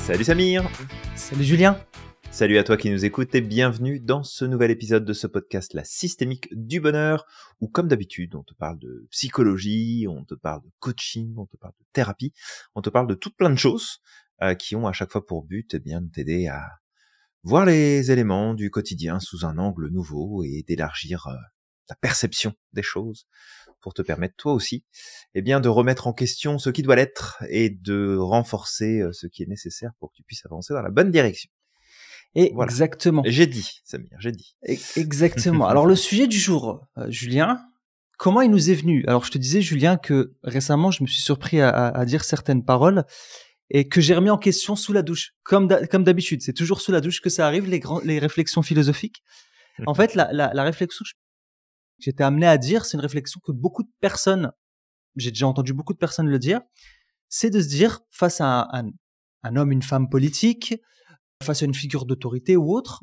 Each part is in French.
Salut Samir. Salut Julien. Salut à toi qui nous écoutes et bienvenue dans ce nouvel épisode de ce podcast La Systémique du Bonheur où comme d'habitude on te parle de psychologie, on te parle de coaching, on te parle de thérapie, on te parle de toutes plein de choses qui ont à chaque fois pour but de t'aider à voir les éléments du quotidien sous un angle nouveau et d'élargir ta perception des choses pour te permettre toi aussi de remettre en question ce qui doit l'être et de renforcer ce qui est nécessaire pour que tu puisses avancer dans la bonne direction. Voilà. Exactement. J'ai dit, Samir, j'ai dit. Exactement. Alors, le sujet du jour, Julien, comment il nous est venu? Alors, je te disais, Julien, que récemment, je me suis surpris à dire certaines paroles et que j'ai remis en question sous la douche. Comme d'habitude, c'est toujours sous la douche que ça arrive, les réflexions philosophiques. En fait, la réflexion que j'étais amené à dire, c'est une réflexion que beaucoup de personnes, j'ai déjà entendu beaucoup de personnes le dire, c'est de se dire, face à un homme, une femme politique, face à une figure d'autorité ou autre,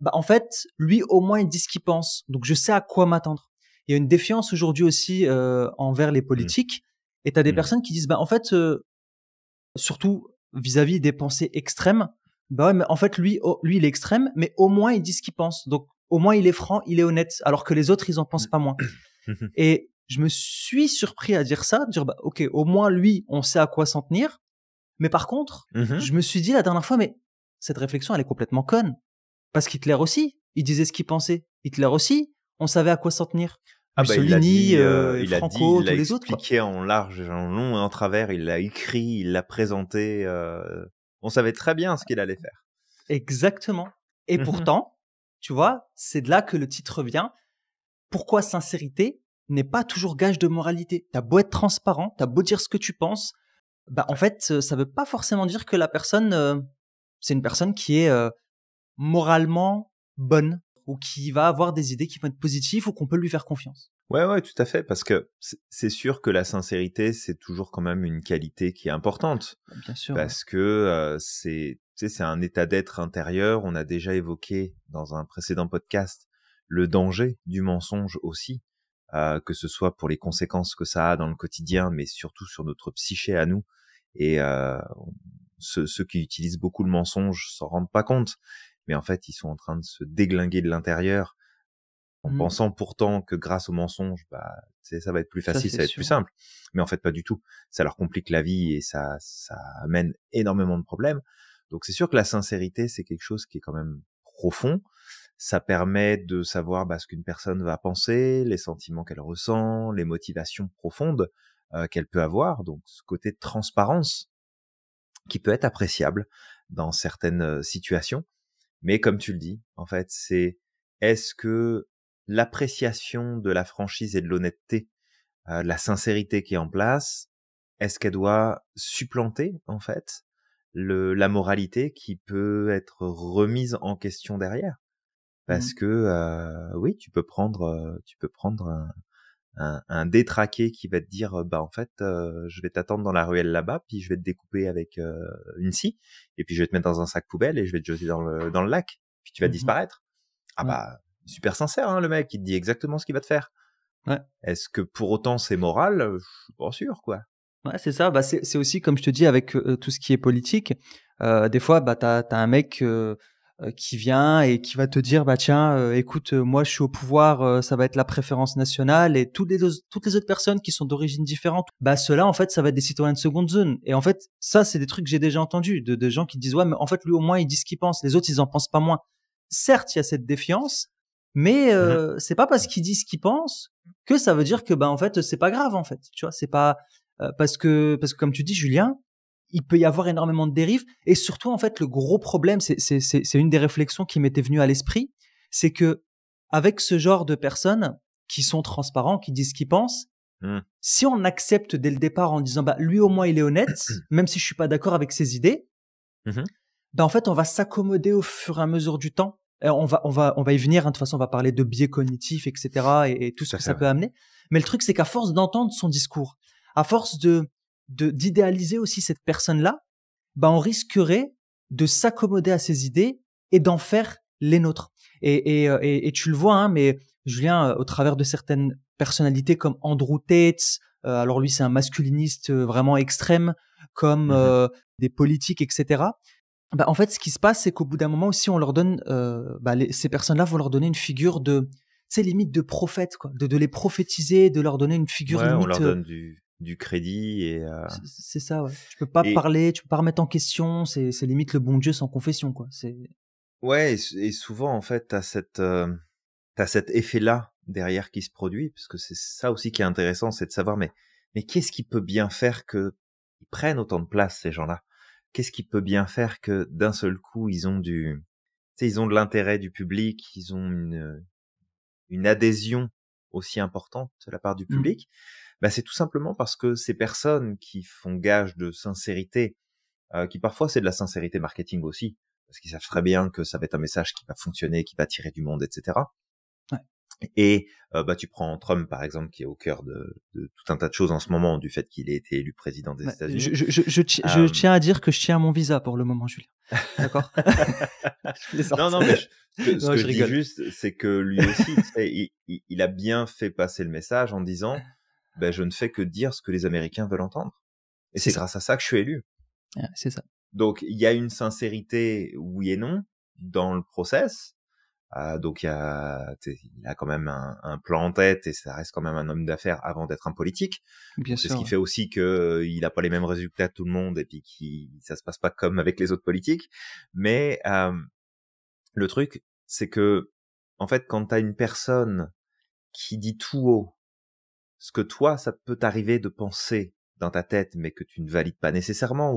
en fait, lui, au moins, il dit ce qu'il pense. Donc, je sais à quoi m'attendre. Il y a une défiance aujourd'hui aussi envers les politiques. Et tu as des personnes qui disent, en fait, surtout vis-à-vis des pensées extrêmes, ouais, mais en fait, lui, il est extrême, mais au moins, il dit ce qu'il pense. Donc, au moins, il est franc, il est honnête, alors que les autres, ils en pensent pas moins. Et je me suis surpris à dire ça, dire, ok, au moins, lui, on sait à quoi s'en tenir. Mais par contre, je me suis dit la dernière fois, mais cette réflexion, elle est complètement conne. Parce qu'Hitler aussi, il disait ce qu'il pensait. Hitler aussi, on savait à quoi s'en tenir. Mussolini, Franco, tous les autres. Il l'a expliqué en large, en long et en travers, il l'a écrit, il l'a présenté. On savait très bien ce qu'il allait faire. Exactement. Et pourtant, tu vois, c'est de là que le titre vient. Pourquoi sincérité n'est pas toujours gage de moralité? T'as beau être transparent, t'as beau dire ce que tu penses, en fait, ça veut pas forcément dire que la personne, c'est une personne qui est moralement bonne ou qui va avoir des idées qui vont être positives ou qu'on peut lui faire confiance. Ouais, tout à fait, parce que c'est sûr que la sincérité, c'est toujours quand même une qualité qui est importante. Bien sûr. Parce que c'est un état d'être intérieur. On a déjà évoqué dans un précédent podcast le danger du mensonge aussi, que ce soit pour les conséquences que ça a dans le quotidien, mais surtout sur notre psyché à nous. Et ceux qui utilisent beaucoup le mensonge s'en rendent pas compte, mais en fait, ils sont en train de se déglinguer de l'intérieur en pensant pourtant que grâce au mensonge, ça va être plus facile, ça va être plus simple. Mais en fait, pas du tout. Ça leur complique la vie et ça amène énormément de problèmes. Donc, c'est sûr que la sincérité, c'est quelque chose qui est quand même profond. Ça permet de savoir ce qu'une personne va penser, les sentiments qu'elle ressent, les motivations profondes qu'elle peut avoir. Donc, ce côté de transparence qui peut être appréciable dans certaines situations. Mais comme tu le dis, en fait, est-ce que l'appréciation de la franchise et de l'honnêteté, de la sincérité qui est en place, est-ce qu'elle doit supplanter, en fait, la moralité qui peut être remise en question derrière? Parce que, oui, tu peux prendre un détraqué qui va te dire en fait je vais t'attendre dans la ruelle là-bas puis je vais te découper avec une scie et puis je vais te mettre dans un sac poubelle et je vais te jeter dans le lac puis tu vas disparaître. Super sincère le mec, il te dit exactement ce qu'il va te faire. Est-ce que pour autant c'est moral? Je suis pas sûr quoi. Ouais, c'est ça. C'est aussi comme je te dis avec tout ce qui est politique, des fois t'as un mec qui vient et qui va te dire tiens, écoute, moi je suis au pouvoir, ça va être la préférence nationale et toutes les autres personnes qui sont d'origine différente, ceux-là en fait ça va être des citoyens de seconde zone. Et en fait ça c'est des trucs que j'ai déjà entendus de gens qui disent ouais mais en fait lui au moins il dit ce qu'il pense, les autres ils en pensent pas moins. Certes il y a cette défiance, mais c'est pas parce qu'il dit ce qu'il pense que ça veut dire que en fait c'est pas grave en fait, tu vois, c'est pas parce que comme tu dis Julien, il peut y avoir énormément de dérives et surtout en fait le gros problème c'est une des réflexions qui m'était venue à l'esprit, c'est que avec ce genre de personnes qui sont transparents, qui disent ce qu'ils pensent, si on accepte dès le départ en disant lui au moins il est honnête même si je suis pas d'accord avec ses idées, en fait on va s'accommoder au fur et à mesure du temps. On va y venir, de toute façon on va parler de biais cognitifs etc. et tout ce que ça peut amener, mais le truc c'est qu'à force d'entendre son discours, à force d'idéaliser aussi cette personne-là, on risquerait de s'accommoder à ses idées et d'en faire les nôtres. Et tu le vois, mais Julien, au travers de certaines personnalités comme Andrew Tate, alors lui c'est un masculiniste vraiment extrême, comme des politiques, etc. Bah, en fait, ce qui se passe, c'est qu'au bout d'un moment aussi, on leur donne, ces personnes-là vont leur donner une figure de, tu sais, limite de prophète, quoi, de les prophétiser, de leur donner une figure Ouais, on limite. leur donne du crédit C'est ça, ouais. Tu peux pas et parler, tu peux pas remettre en question. C'est limite le bon Dieu sans confession, quoi. C'est. ouais, et souvent en fait, t'as cet effet-là derrière qui se produit, parce que c'est ça aussi qui est intéressant, c'est de savoir mais qu'est-ce qui peut bien faire que ils prennent autant de place ces gens-là? Qu'est-ce qui peut bien faire que d'un seul coup ils ont tu sais, ils ont de l'intérêt du public, ils ont une adhésion aussi importante de la part du Mmh. public? Bah, c'est tout simplement parce que ces personnes qui font gage de sincérité, qui parfois c'est de la sincérité marketing aussi, parce qu'ils savent très bien que ça va être un message qui va fonctionner, qui va attirer du monde, etc. Ouais. Et tu prends Trump par exemple, qui est au cœur de tout un tas de choses en ce moment, du fait qu'il ait été élu président des Ouais. États-Unis. Je tiens à dire que je tiens à mon visa pour le moment, Julien. D'accord. Je plaisante. Non, mais ce Non, que je je dis rigole. juste, c'est que lui aussi, tu sais, il a bien fait passer le message en disant, ben, je ne fais que dire ce que les Américains veulent entendre. Et C'est c'est ça. grâce à ça que je suis élu. Ouais, c'est ça. Donc, il y a une sincérité, oui et non, dans le process. Donc, il a quand même un plan en tête et ça reste quand même un homme d'affaires avant d'être un politique. Bien Donc, c'est ce sûr. qui Ouais. fait aussi que il a pas les mêmes résultats que tout le monde et puis ça se passe pas comme avec les autres politiques. Mais le truc, c'est que, en fait, quand t'as une personne qui dit tout haut ce que toi, ça peut t'arriver de penser dans ta tête, mais que tu ne valides pas nécessairement,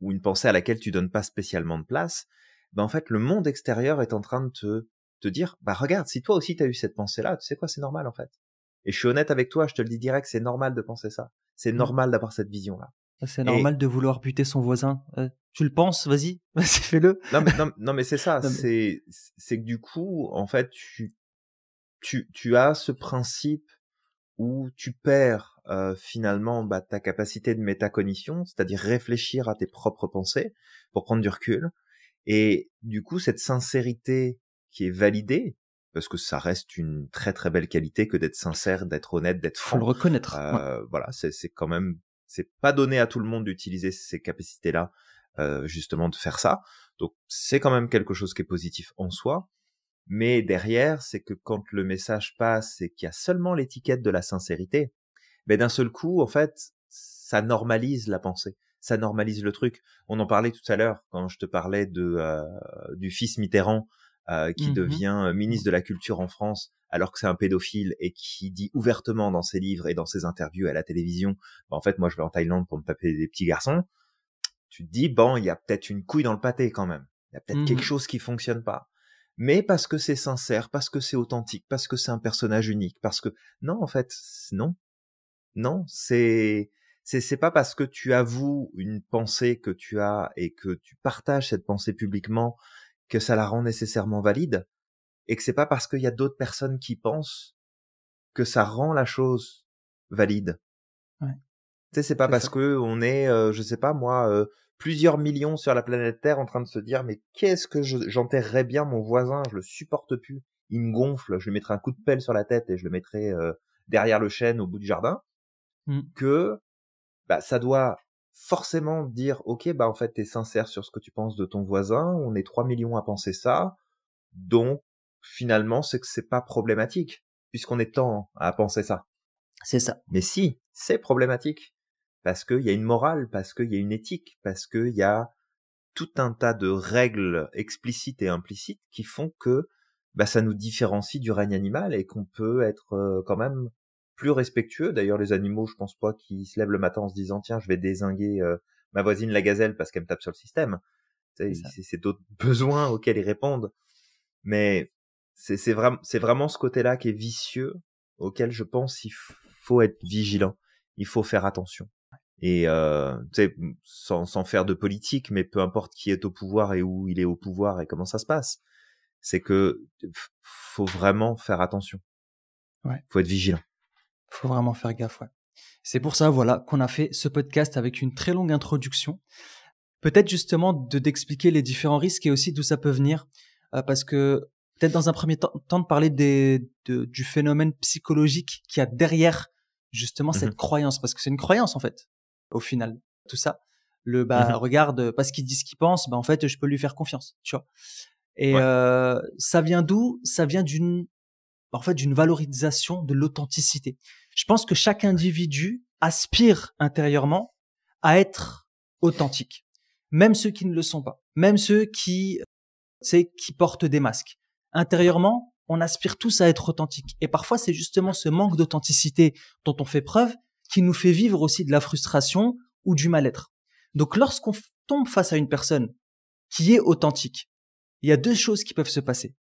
ou une pensée à laquelle tu donnes pas spécialement de place, ben en fait, le monde extérieur est en train de te dire, bah regarde, si toi aussi t'as eu cette pensée-là, tu sais quoi, c'est normal en fait. Et je suis honnête avec toi, je te le dis direct, c'est normal de penser ça. C'est Mm. normal d'avoir cette vision-là. C'est Et normal de vouloir buter son voisin. Tu le penses, vas-y, vas-y, fais-le. non, mais c'est ça, Non, mais... c'est que du coup, en fait, tu as ce principe où tu perds finalement ta capacité de métacognition, c'est-à-dire réfléchir à tes propres pensées pour prendre du recul. Et du coup, cette sincérité qui est validée, parce que ça reste une très très belle qualité que d'être sincère, d'être honnête, d'être Faut le franc. reconnaître. Ouais. Voilà, c'est quand même, c'est pas donné à tout le monde d'utiliser ces capacités-là, justement de faire ça. Donc c'est quand même quelque chose qui est positif en soi. Mais derrière, c'est que quand le message passe et qu'il y a seulement l'étiquette de la sincérité, ben d'un seul coup, en fait, ça normalise la pensée, ça normalise le truc. On en parlait tout à l'heure quand je te parlais du fils Mitterrand qui Mhm. devient ministre de la Culture en France alors que c'est un pédophile et qui dit ouvertement dans ses livres et dans ses interviews à la télévision, ben, en fait, moi je vais en Thaïlande pour me taper des petits garçons. Tu te dis, bon, il y a peut-être une couille dans le pâté quand même. Il y a peut-être quelque Mhm. chose qui fonctionne pas. Mais parce que c'est sincère, parce que c'est authentique, parce que c'est un personnage unique, parce que non, en fait, non, non, c'est pas parce que tu avoues une pensée que tu as et que tu partages cette pensée publiquement que ça la rend nécessairement valide, et que c'est pas parce qu'il y a d'autres personnes qui pensent que ça rend la chose valide. Ouais, Tu sais, c'est pas c'est parce ça. que on est, je sais pas moi, plusieurs millions sur la planète Terre en train de se dire, mais qu'est-ce que j'enterrerais bien mon voisin, je le supporte plus, il me gonfle, je lui mettrai un coup de pelle sur la tête et je le mettrai derrière le chêne au bout du jardin, Mm. que ça doit forcément dire, ok, en fait t'es sincère sur ce que tu penses de ton voisin, on est 3 millions à penser ça, donc finalement c'est que c'est pas problématique, puisqu'on est tant à penser ça. C'est ça. Mais si, c'est problématique. Parce qu'il y a une morale, parce qu'il y a une éthique, parce qu'il y a tout un tas de règles explicites et implicites qui font que ça nous différencie du règne animal et qu'on peut être quand même plus respectueux. D'ailleurs, les animaux, je pense pas qu'ils se lèvent le matin en se disant tiens, je vais dézinguer ma voisine la gazelle parce qu'elle me tape sur le système. C'est ça. C'est d'autres besoins auxquels ils répondent. Mais c'est vraiment ce côté-là qui est vicieux, auquel je pense qu'il faut être vigilant. Il faut faire attention. Et tu sais, sans faire de politique, mais peu importe qui est au pouvoir et où il est au pouvoir et comment ça se passe, c'est que faut vraiment faire attention. Ouais. Faut être vigilant. Faut vraiment faire gaffe. Ouais. C'est pour ça, voilà, qu'on a fait ce podcast avec une très longue introduction. Peut-être justement d'expliquer les différents risques et aussi d'où ça peut venir, parce que peut-être dans un premier temps de parler du phénomène psychologique qu'il y a derrière justement Mmh cette mh. croyance, parce que c'est une croyance en fait, au final, tout ça. Mmh. Regarde, parce qu'il dit ce qu'il pense, en fait, je peux lui faire confiance, tu vois. Et Ouais. ça vient d'où? Ça vient d'une valorisation de l'authenticité. Je pense que chaque Ouais. individu aspire intérieurement à être authentique, même ceux qui ne le sont pas, même ceux qui portent des masques. Intérieurement, on aspire tous à être authentique. Et parfois, c'est justement ce manque d'authenticité dont on fait preuve qui nous fait vivre aussi de la frustration ou du mal-être. Donc, lorsqu'on tombe face à une personne qui est authentique, il y a deux choses qui peuvent se passer.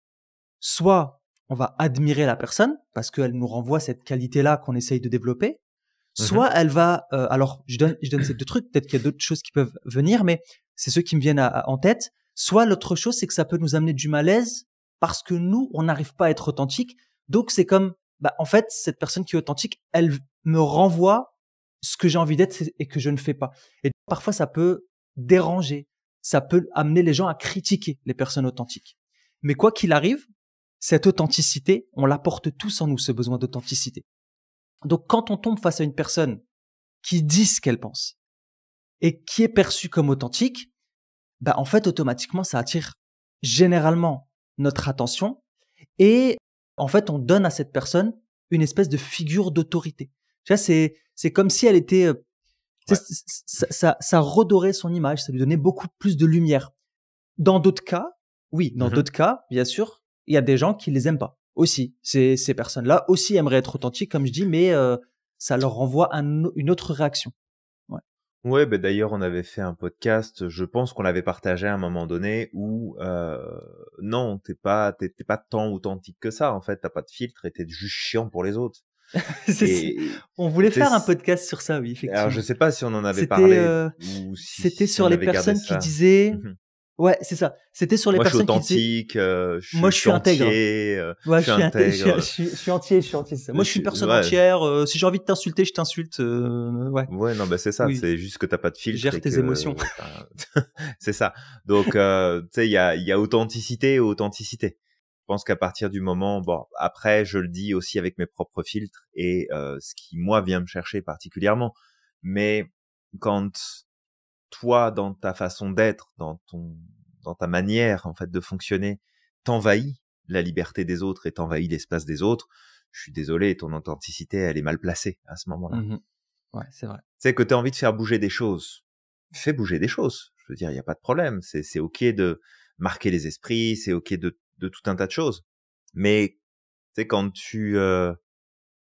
Soit on va admirer la personne parce qu'elle nous renvoie cette qualité-là qu'on essaye de développer. Mmh. Soit elle va, alors je donne ces deux trucs, peut-être qu'il y a d'autres choses qui peuvent venir, mais c'est ceux qui me viennent en tête. Soit l'autre chose, c'est que ça peut nous amener du malaise parce que nous, on n'arrive pas à être authentique. Donc c'est comme, en fait, cette personne qui est authentique, elle me renvoie ce que j'ai envie d'être et que je ne fais pas. Et parfois, ça peut déranger, ça peut amener les gens à critiquer les personnes authentiques. Mais quoi qu'il arrive, cette authenticité, on la porte tous en nous, ce besoin d'authenticité. Donc, quand on tombe face à une personne qui dit ce qu'elle pense et qui est perçue comme authentique, en fait, automatiquement, ça attire généralement notre attention et en fait, on donne à cette personne une espèce de figure d'autorité. Tu vois, c'est comme si elle était, Ouais. ça redorait son image, ça lui donnait beaucoup plus de lumière. Dans d'autres cas, oui, dans Mmh. d'autres cas, bien sûr, il y a des gens qui les aiment pas aussi. Ces personnes-là aussi aimeraient être authentiques, comme je dis, mais ça leur renvoie une autre réaction. Ouais. Ouais, d'ailleurs, on avait fait un podcast, je pense qu'on l'avait partagé à un moment donné où, non, t'es pas tant authentique que ça, en fait, tu pas de filtre et tu juste chiant pour les autres. C'est- Et On voulait tu faire un sais, podcast sur ça, oui, alors je effectivement. sais pas si on en avait C'était parlé euh, ou c'était si sur on les avait gardé personnes qui ça. disaient, Mmh. ouais, c'est ça. C'était sur les Moi, je suis personnes qui disaient, authentique, moi, je je suis suis intègre. entier, Ouais, je suis intègre, je suis entier, je suis entier. C'est ça. Moi, je je suis une suis personne ouais, entière. Si j'ai envie de t'insulter, je t'insulte. Ouais, ouais, non, c'est ça, oui. c'est juste que t'as pas de filtre Gère et tes émotions. que c'est ça. Donc, tu sais, il y a authenticité et authenticité. Je pense qu'à partir du moment, bon, après, je le dis aussi avec mes propres filtres et ce qui moi vient me chercher particulièrement. Mais quand toi, dans ta façon d'être, dans ta manière en fait de fonctionner, t'envahis la liberté des autres et t'envahis l'espace des autres, je suis désolé, ton authenticité, elle est mal placée à ce moment-là. Mhm. Ouais, c'est vrai. Tu sais que tu as envie de faire bouger des choses, fais bouger des choses. Je veux dire, il y a pas de problème. C'est ok de marquer les esprits, c'est ok de tout un tas de choses. Mais tu sais quand je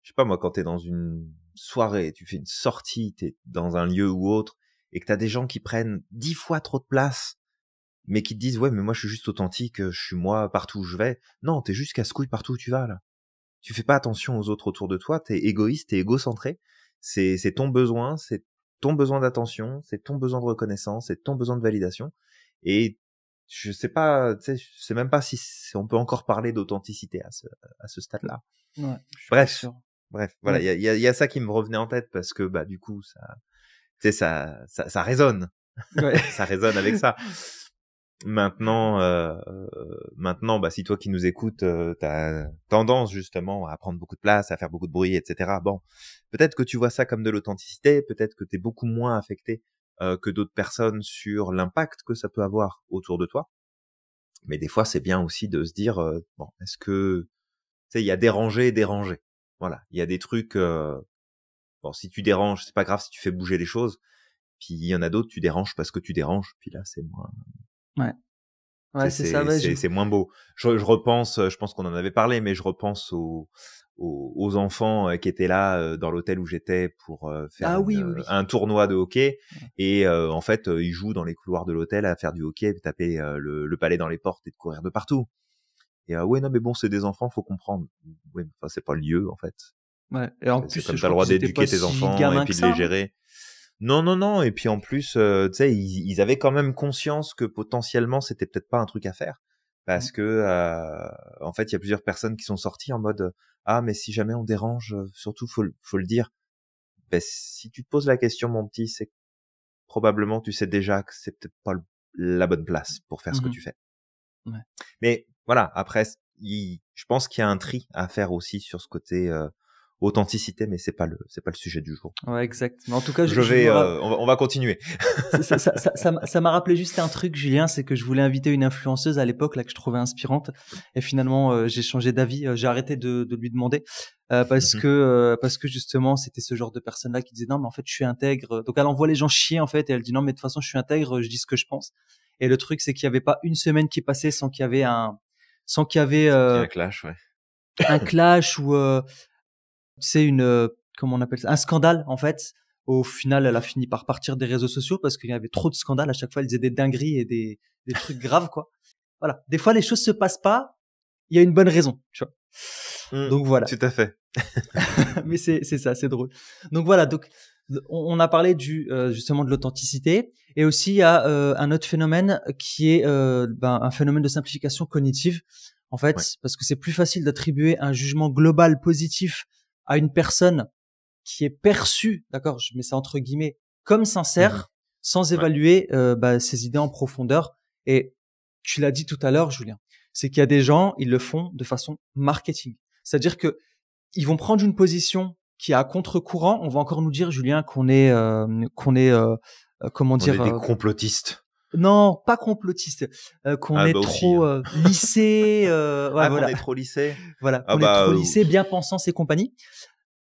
sais pas moi, quand t'es dans une soirée, tu fais une sortie, t'es dans un lieu ou autre, et que t'as des gens qui prennent 10 fois trop de place, mais qui te disent ouais mais moi je suis juste authentique, je suis moi partout où je vais. Non, t'es juste casse-couille partout où tu vas là. Tu fais pas attention aux autres autour de toi, t'es égoïste, t'es égocentré. C'est ton besoin, c'est ton besoin d'attention, c'est ton besoin de reconnaissance, c'est ton besoin de validation. Et je sais pas, tu sais, je sais même pas si on peut encore parler d'authenticité à ce stade-là. Ouais, je suis pas Bref, sûr. bref, voilà, Ouais. il y a ça qui me revenait en tête parce que du coup ça, tu sais, ça résonne, Ouais. ça résonne avec ça. Maintenant, si toi qui nous écoutes, t'as tendance justement à prendre beaucoup de place, à faire beaucoup de bruit, etc. Bon, peut-être que tu vois ça comme de l'authenticité, peut-être que t'es beaucoup moins affecté que d'autres personnes sur l'impact que ça peut avoir autour de toi. Mais des fois, c'est bien aussi de se dire, bon, est-ce que, tu sais, il y a dérangé et dérangé. Voilà, il y a des trucs. Bon, si tu déranges, c'est pas grave si tu fais bouger les choses. Puis il y en a d'autres, tu déranges parce que tu déranges. Puis là, c'est moins, Ouais. Ouais, c'est ça. Ouais, c'est moins beau. Je repense, je pense qu'on en avait parlé, mais je repense aux enfants qui étaient là dans l'hôtel où j'étais pour faire Ah oui, oui, oui. un tournoi de hockey. Et en fait, ils jouent dans les couloirs de l'hôtel à faire du hockey, taper le palais dans les portes et de courir de partout. Et ouais, non, mais bon, c'est des enfants, faut comprendre. Oui, mais enfin, c'est pas le lieu en fait. Ouais. Et en C'est plus, comme je t'as le crois droit qu'ils étaient pas d'éduquer tes si enfants et gamins que puis de ça, les hein. gérer. Non, non, non. Et puis en plus, tu sais, ils avaient quand même conscience que potentiellement c'était peut-être pas un truc à faire, Mm. parce que en fait, il y a plusieurs personnes qui sont sorties en mode ah mais si jamais on dérange, surtout faut le dire. Ben si tu te poses la question, mon petit, c'est que probablement tu sais déjà que c'est peut-être pas la bonne place pour faire ce que Mhm. tu fais. Ouais. Mais voilà, après, je pense qu'il y a un tri à faire aussi sur ce côté authenticité, mais c'est pas le sujet du jour. Ouais, exact. Mais en tout cas, on va continuer. Ça m'a rappelé juste un truc, Julien, c'est que je voulais inviter une influenceuse à l'époque là que je trouvais inspirante, et finalement j'ai changé d'avis, j'ai arrêté de lui demander parce que justement c'était ce genre de personne là qui disait non mais en fait je suis intègre. Donc elle envoie les gens chier en fait, et elle dit non mais de toute façon je suis intègre, je dis ce que je pense. Et le truc c'est qu'il y avait pas une semaine qui passait sans qu'il y avait un clash, ouais. un clash ou c'est comment on appelle ça, un scandale en fait. Au final, elle a fini par partir des réseaux sociaux parce qu'il y avait trop de scandales. À chaque fois, elle disait des dingueries et des trucs graves, quoi. Voilà. Des fois, les choses se passent pas. Il y a une bonne raison, tu vois. Donc voilà. Tout à fait. Mais c'est ça, c'est drôle. Donc voilà. Donc on a parlé justement de l'authenticité, et aussi il y a un autre phénomène qui est un phénomène de simplification cognitive. En fait, parce que c'est plus facile d'attribuer un jugement global positif à une personne qui est perçue, d'accord, je mets ça entre guillemets, comme sincère, sans évaluer ses idées en profondeur. Et tu l'as dit tout à l'heure, Julien, c'est qu'il y a des gens, ils le font de façon marketing. C'est-à-dire que ils vont prendre une position qui est à contre-courant. On va encore nous dire, Julien, qu'on est comment dire, on est des complotistes. Non, pas complotiste, qu'on est trop lissé, qu'on est trop lissé. Voilà, qu'on est trop lissé, bien-pensance et compagnie.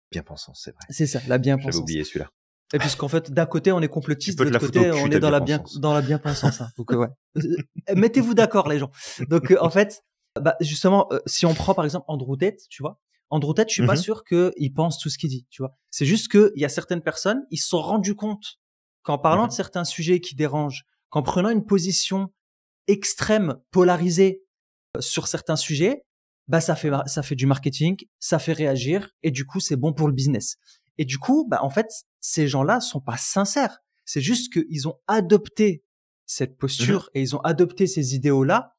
Bien-pensance, c'est vrai. C'est ça, la bien-pensance. J'avais oublié celui-là. Et puisqu'en fait, d'un côté, on est complotiste, de l'autre côté, on est dans la bien-pensance. Hein. Donc ouais, mettez-vous d'accord, les gens. Donc en fait, justement, si on prend par exemple Andrew Tate, tu vois, Andrew Tate, je suis pas sûr qu'il pense tout ce qu'il dit, tu vois. C'est juste que il y a certaines personnes, ils se sont rendus compte qu'en parlant de certains sujets qui dérangent, qu'en prenant une position extrême, polarisée sur certains sujets, ça fait du marketing, ça fait réagir, et du coup, c'est bon pour le business. Et du coup, en fait, ces gens-là sont pas sincères. C'est juste qu'ils ont adopté cette posture et ils ont adopté ces idéaux-là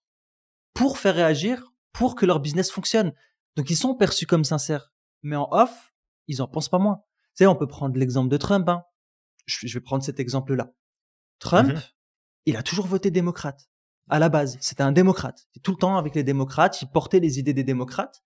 pour faire réagir, pour que leur business fonctionne. Donc, ils sont perçus comme sincères. Mais en off, ils en pensent pas moins. Tu sais, on peut prendre l'exemple de Trump, hein. Je vais prendre cet exemple-là. Trump, il a toujours voté démocrate. À la base, c'était un démocrate. Tout le temps avec les démocrates, il portait les idées des démocrates.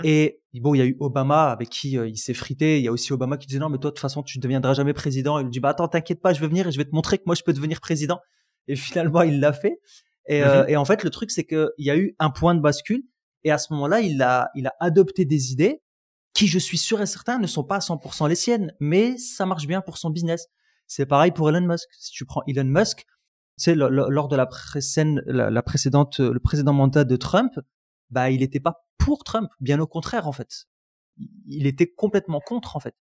Et bon, il y a eu Obama avec qui il s'est frité. Il y a aussi Obama qui disait non, mais toi de toute façon tu ne deviendras jamais président. Il lui dit attends, t'inquiète pas, je vais venir et je vais te montrer que moi je peux devenir président. Et finalement il l'a fait. Et en fait le truc c'est que il y a eu un point de bascule, et à ce moment-là il a adopté des idées qui, je suis sûr et certain, ne sont pas à 100% les siennes, mais ça marche bien pour son business. C'est pareil pour Elon Musk. Si tu prends Elon Musk, tu sais, lors de le précédent mandat de Trump, il n'était pas pour Trump, bien au contraire en fait. Il était complètement contre en fait.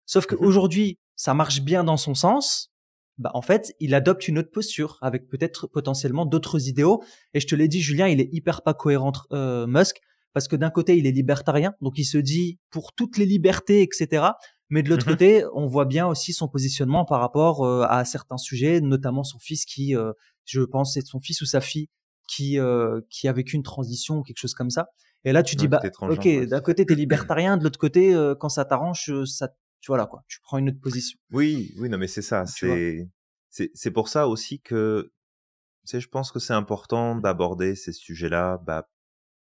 Sauf qu'aujourd'hui, ça marche bien dans son sens. En fait, il adopte une autre posture avec peut-être potentiellement d'autres idéaux. Et je te l'ai dit, Julien, il est hyper pas cohérent, Musk, parce que d'un côté, il est libertarien, donc il se dit pour toutes les libertés, etc. Mais de l'autre côté, on voit bien aussi son positionnement par rapport à certains sujets, notamment son fils qui, je pense, c'est son fils ou sa fille qui a vécu une transition ou quelque chose comme ça. Et là, tu dis, ok, d'un côté, t'es libertarien, de l'autre côté, quand ça t'arrange, tu vois là, quoi, tu prends une autre position. Oui, non, mais c'est ça. C'est pour ça aussi que, tu sais, je pense que c'est important d'aborder ces sujets-là,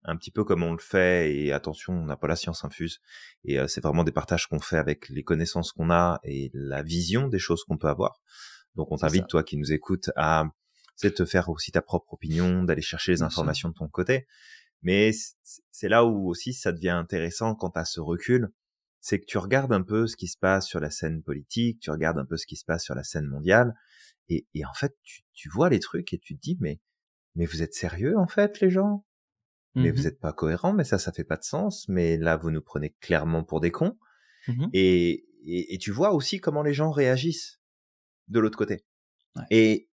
un petit peu comme on le fait, et attention, on n'a pas la science infuse, et c'est vraiment des partages qu'on fait avec les connaissances qu'on a et la vision des choses qu'on peut avoir. Donc on t'invite, toi qui nous écoutes, à te faire aussi ta propre opinion, d'aller chercher les informations de ton côté. Mais c'est là où aussi ça devient intéressant quand tu as ce recul, c'est que tu regardes un peu ce qui se passe sur la scène politique, tu regardes un peu ce qui se passe sur la scène mondiale, et en fait tu vois les trucs et tu te dis mais vous êtes sérieux en fait les gens? Mais vous êtes pas cohérents, mais ça fait pas de sens, mais là vous nous prenez clairement pour des cons. Et tu vois aussi comment les gens réagissent de l'autre côté. Ouais.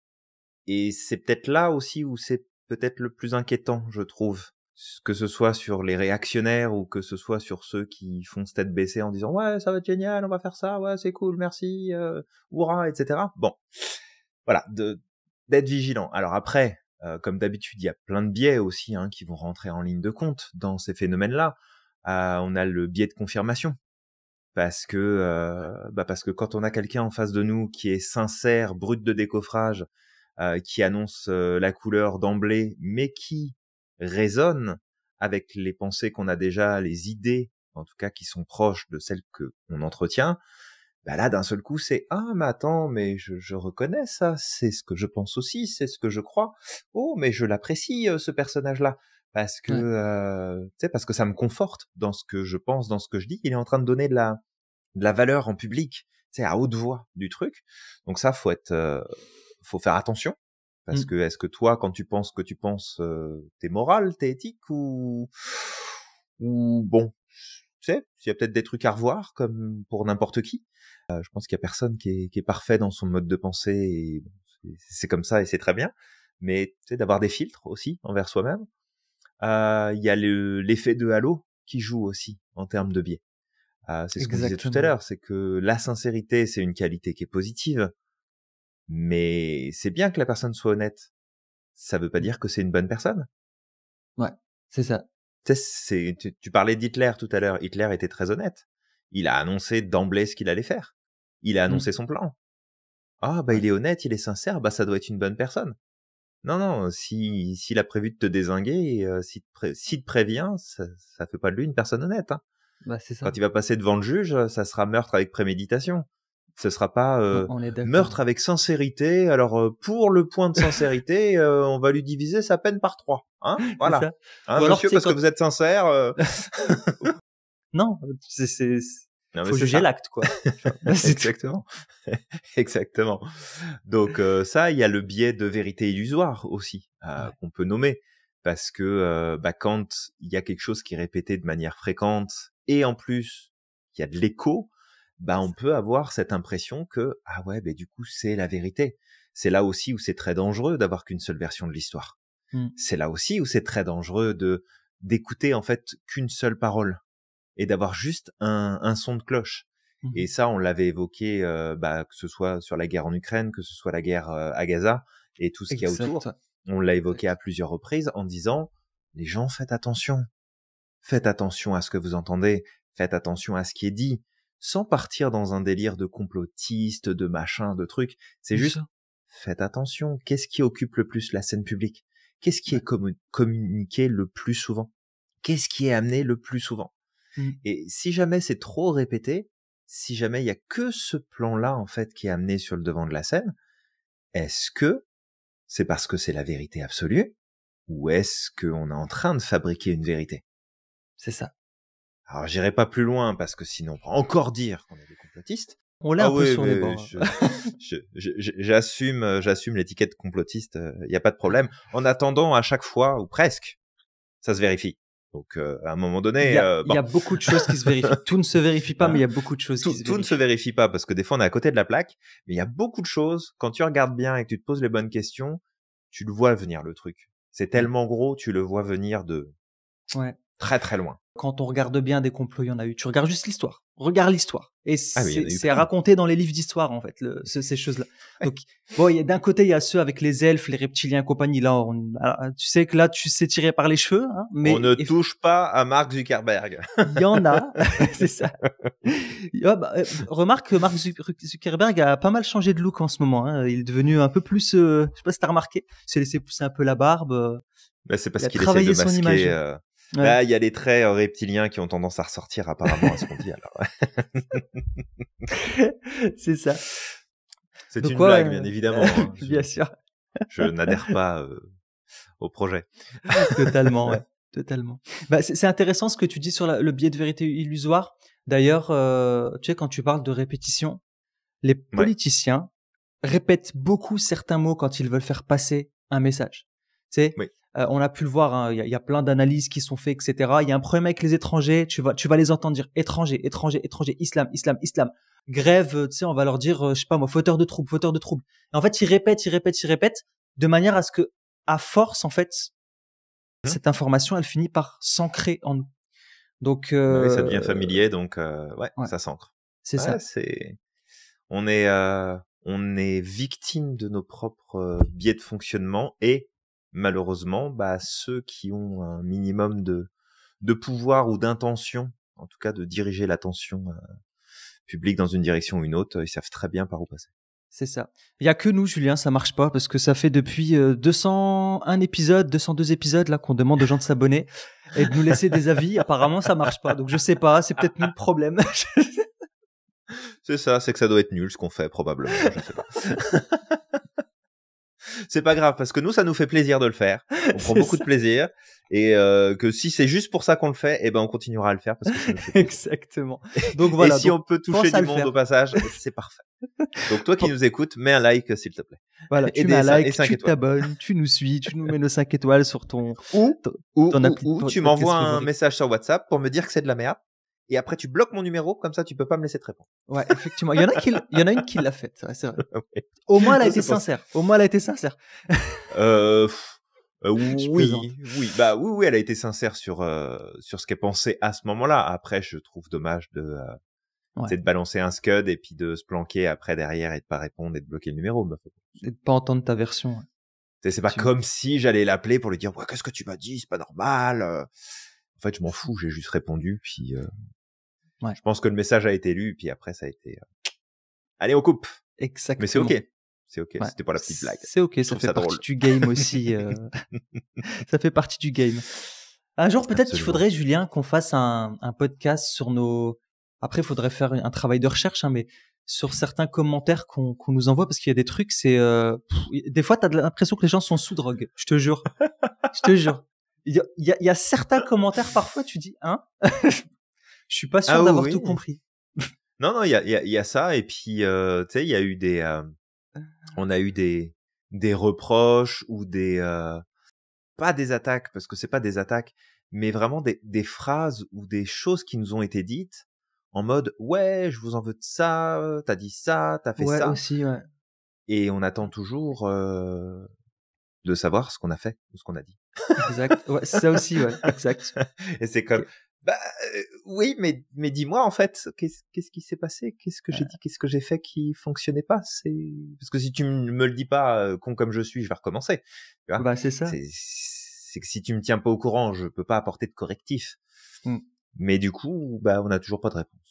Et c'est peut-être là aussi où c'est peut-être le plus inquiétant, je trouve, que ce soit sur les réactionnaires ou que ce soit sur ceux qui font tête baissée en disant ouais ça va être génial, on va faire ça, ouais c'est cool, merci, hurrah, etc. Bon, voilà, d'être vigilant. Alors après, comme d'habitude, il y a plein de biais aussi qui vont rentrer en ligne de compte dans ces phénomènes-là. On a le biais de confirmation, parce que quand on a quelqu'un en face de nous qui est sincère, brut de décoffrage, qui annonce la couleur d'emblée, mais qui résonne avec les pensées qu'on a déjà, les idées en tout cas qui sont proches de celles que on entretient, bah là d'un seul coup c'est ah mais attends mais je reconnais ça, c'est ce que je pense aussi, c'est ce que je crois. Oh mais je l'apprécie ce personnage-là parce que Ouais. tu sais parce que ça me conforte dans ce que je pense, dans ce que je dis. Il est en train de donner de la valeur en public, tu sais à haute voix du truc. Donc ça faut faire attention. Parce Mmh. que est-ce que toi, quand tu penses que tu penses, t'es moral, t'es éthique ou bon, tu sais, il y a peut-être des trucs à revoir comme pour n'importe qui. Je pense qu'il y a personne qui est parfait dans son mode de pensée et bon, c'est comme ça et c'est très bien. Mais tu sais, d'avoir des filtres aussi envers soi-même. Il y a l'effet de halo qui joue aussi en termes de biais. C'est ce qu'on disait tout à Exactement. l'heure, c'est que la sincérité, c'est une qualité qui est positive, mais c'est bien que la personne soit honnête. Ça veut pas Mmh. dire que c'est une bonne personne. Ouais, c'est ça. Tu sais, tu parlais d'Hitler tout à l'heure. Hitler était très honnête. Il a annoncé d'emblée ce qu'il allait faire. Il a Mmh. annoncé son plan. Ah, bah, Ouais. il est honnête, il est sincère, bah, ça doit être une bonne personne. Non, non, s'il a prévu de te dézinguer, s'il te prévient, ça fait pas de lui une personne honnête, hein. Bah, c'est Quand ça. il va passer devant le juge, ça sera meurtre avec préméditation. Ce sera pas On est meurtre d'accord. avec sincérité. Alors pour le point de sincérité, on va lui diviser sa peine par 3. Hein, C'est voilà. ça. Hein, Ou alors, tu monsieur, sais, parce que quand vous êtes sincère. non, Non mais faut c'est juger ça. l'acte, quoi. Tu vois? Bah, c'est tout. Exactement. Exactement. Donc ça, il y a le biais de vérité illusoire aussi Ouais. qu'on peut nommer parce que bah, quand il y a quelque chose qui est répété de manière fréquente et en plus il y a de l'écho, bah on peut avoir cette impression que ah ouais, bah, du coup c'est la vérité. C'est là aussi où c'est très dangereux d'avoir qu'une seule version de l'histoire. Mmh. C'est là aussi où c'est très dangereux de d'écouter en fait qu'une seule parole et d'avoir juste un son de cloche. Mmh Et mh. ça, on l'avait évoqué, bah, que ce soit sur la guerre en Ukraine, que ce soit la guerre à Gaza et tout ce qu'il y a Exact, autour. ouais. On l'a évoqué à Exact. plusieurs reprises en disant, les gens, faites attention à ce que vous entendez, faites attention à ce qui est dit, sans partir dans un délire de complotiste, de machin, de trucs. C'est C'est juste, ça. faites attention. Qu'est-ce qui occupe le plus la scène publique? Qu'est-ce qui Ouais. est communiqué le plus souvent? Qu'est-ce qui est amené le plus souvent? Mmh. Et si jamais c'est trop répété, si jamais il y a que ce plan-là, en fait, qui est amené sur le devant de la scène, est-ce que c'est parce que c'est la vérité absolue? Ou est-ce qu'on est en train de fabriquer une vérité? C'est ça. Alors, j'irai pas plus loin parce que sinon on va encore dire qu'on est des complotistes. On l'est Ah un peu oui, sur les mais bords, hein. j'assume l'étiquette complotiste, il y a pas de problème. En attendant, à chaque fois, ou presque, ça se vérifie. Donc, à un moment donné, Il y bon, a beaucoup de choses qui se vérifient. Tout ne se vérifie pas, mais il hein, y a beaucoup de choses qui se tout ne se vérifient. vérifie pas parce que des fois on est à côté de la plaque, mais il y a beaucoup de choses, quand tu regardes bien et que tu te poses les bonnes questions, tu le vois venir le truc. C'est Ouais. tellement gros, tu le vois venir de Ouais. très très loin. Quand on regarde bien des complots, il y en a eu. Tu regardes juste l'histoire. Regarde l'histoire. Et Ah mais il y en a eu c'est plein. raconté dans les livres d'histoire, en fait, ces choses-là. Donc, bon, d'un côté, il y a ceux avec les elfes, les reptiliens et compagnie. Là, alors, tu sais que là, tu sais tirer par les cheveux, hein, On mais ne touche pas à Mark Zuckerberg. il y en a. C'est ça. Ah bah, remarque que Mark Zuckerberg a pas mal changé de look en ce moment, hein. Il est devenu un peu plus, je sais pas si t'as remarqué, il s'est laissé pousser un peu la barbe. Bah, c'est Il parce a qu'il essaye de travaillé son masquer. image. Ouais. Bah, il y a les traits reptiliens qui ont tendance à ressortir apparemment à ce qu'on dit. Alors, C'est ça. c'est Donc une ouais, blague, bien évidemment. Hein. bien sûr. Je n'adhère pas au projet. Totalement, ouais. Totalement. Bah, c'est intéressant ce que tu dis sur le biais de vérité illusoire. D'ailleurs, tu sais, quand tu parles de répétition, les Ouais. politiciens répètent beaucoup certains mots quand ils veulent faire passer un message. Tu sais, Oui. on a pu le voir, hein, il y a plein d'analyses qui sont faites, etc. Il y a un problème avec les étrangers, tu vas les entendre dire étranger, étranger, étranger, islam, islam, islam. Grève, tu sais, on va leur dire, je sais pas moi, fauteur de troubles, fauteur de troubles. Et en fait, ils répètent, ils répètent, ils répètent, de manière à ce que, à force, en fait, Hum. cette information, elle finit par s'ancrer en nous. Donc, Bah oui, ça devient familier, donc ouais, ouais, ça s'ancre. c'est Ouais, ça. on est victime de nos propres biais de fonctionnement et malheureusement, bah ceux qui ont un minimum de pouvoir ou d'intention, en tout cas de diriger l'attention publique dans une direction ou une autre, ils savent très bien par où passer. C'est ça. Il y a que nous, Julien, ça marche pas parce que ça fait depuis 201 épisodes, 202 épisodes là qu'on demande aux gens de s'abonner et de nous laisser des avis. Apparemment, ça marche pas. Donc je sais pas, c'est peut-être nous le problème. C'est ça, c'est que ça doit être nul ce qu'on fait probablement, je sais pas. C'est pas grave parce que nous ça nous fait plaisir de le faire. On prend beaucoup de plaisir et que si c'est juste pour ça qu'on le fait, eh ben on continuera à le faire parce que ça nous fait plaisir. Exactement. Donc voilà. Et si on peut toucher du monde au passage, c'est parfait. Donc toi qui nous écoutes, mets un like s'il te plaît. Voilà, tu mets un like, tu t'abonnes, tu nous suis, tu nous mets nos 5 étoiles sur ton ou tu m'envoies un message sur WhatsApp pour me dire que c'est de la merde. Et après, tu bloques mon numéro, comme ça, tu peux pas me laisser te répondre. Ouais, effectivement. Il y en a une qui l'a faite, c'est vrai. Ouais. Au moins, elle a été sincère. Au moins, elle a été sincère. Oui. Bah, oui, elle a été sincère sur ce qu'elle pensait à ce moment-là. Après, je trouve dommage de balancer un scud et puis de se planquer après derrière et de pas répondre et de bloquer le numéro. Et de pas entendre ta version. Ouais. C'est pas comme si j'allais l'appeler pour lui dire, ouais, qu'est-ce que tu m'as dit? C'est pas normal. En fait, je m'en fous. J'ai juste répondu, puis, ouais. Je pense que le message a été lu, puis après, ça a été... Allez, on coupe. Exactement. Mais c'est OK. C'est OK. Ouais. C'était pour la petite blague. C'est OK. Ça fait partie du game aussi. Ça fait partie du game. Un jour, peut-être qu'il faudrait, Julien, qu'on fasse un podcast sur nos... Après, il faudrait faire un travail de recherche, hein, mais sur certains commentaires qu'on nous envoie, parce qu'il y a des trucs, c'est... des fois, t'as l'impression que les gens sont sous drogue. Je te jure. Je te jure. Il y a certains commentaires, parfois, tu dis, hein? Je suis pas sûr d'avoir tout compris. Non, il y a ça. Et puis, tu sais, il y a eu on a eu des reproches ou pas des attaques, parce que c'est pas des attaques, mais vraiment des phrases ou des choses qui nous ont été dites en mode, ouais, je vous en veux de ça, t'as dit ça, t'as fait ça. Ouais, aussi, ouais. Et on attend toujours, de savoir ce qu'on a fait ou ce qu'on a dit. Exact. Ouais, ça aussi, ouais. Exact. Et c'est comme, oui, mais dis-moi en fait, qu'est-ce qui s'est passé? Qu'est-ce que j'ai dit? Qu'est-ce que j'ai fait qui fonctionnait pas? Parce que si tu me le dis pas, con comme je suis, je vais recommencer. Tu vois? Bah, c'est ça. C'est que si tu me tiens pas au courant, je peux pas apporter de correctif. Mais du coup, on n'a toujours pas de réponse.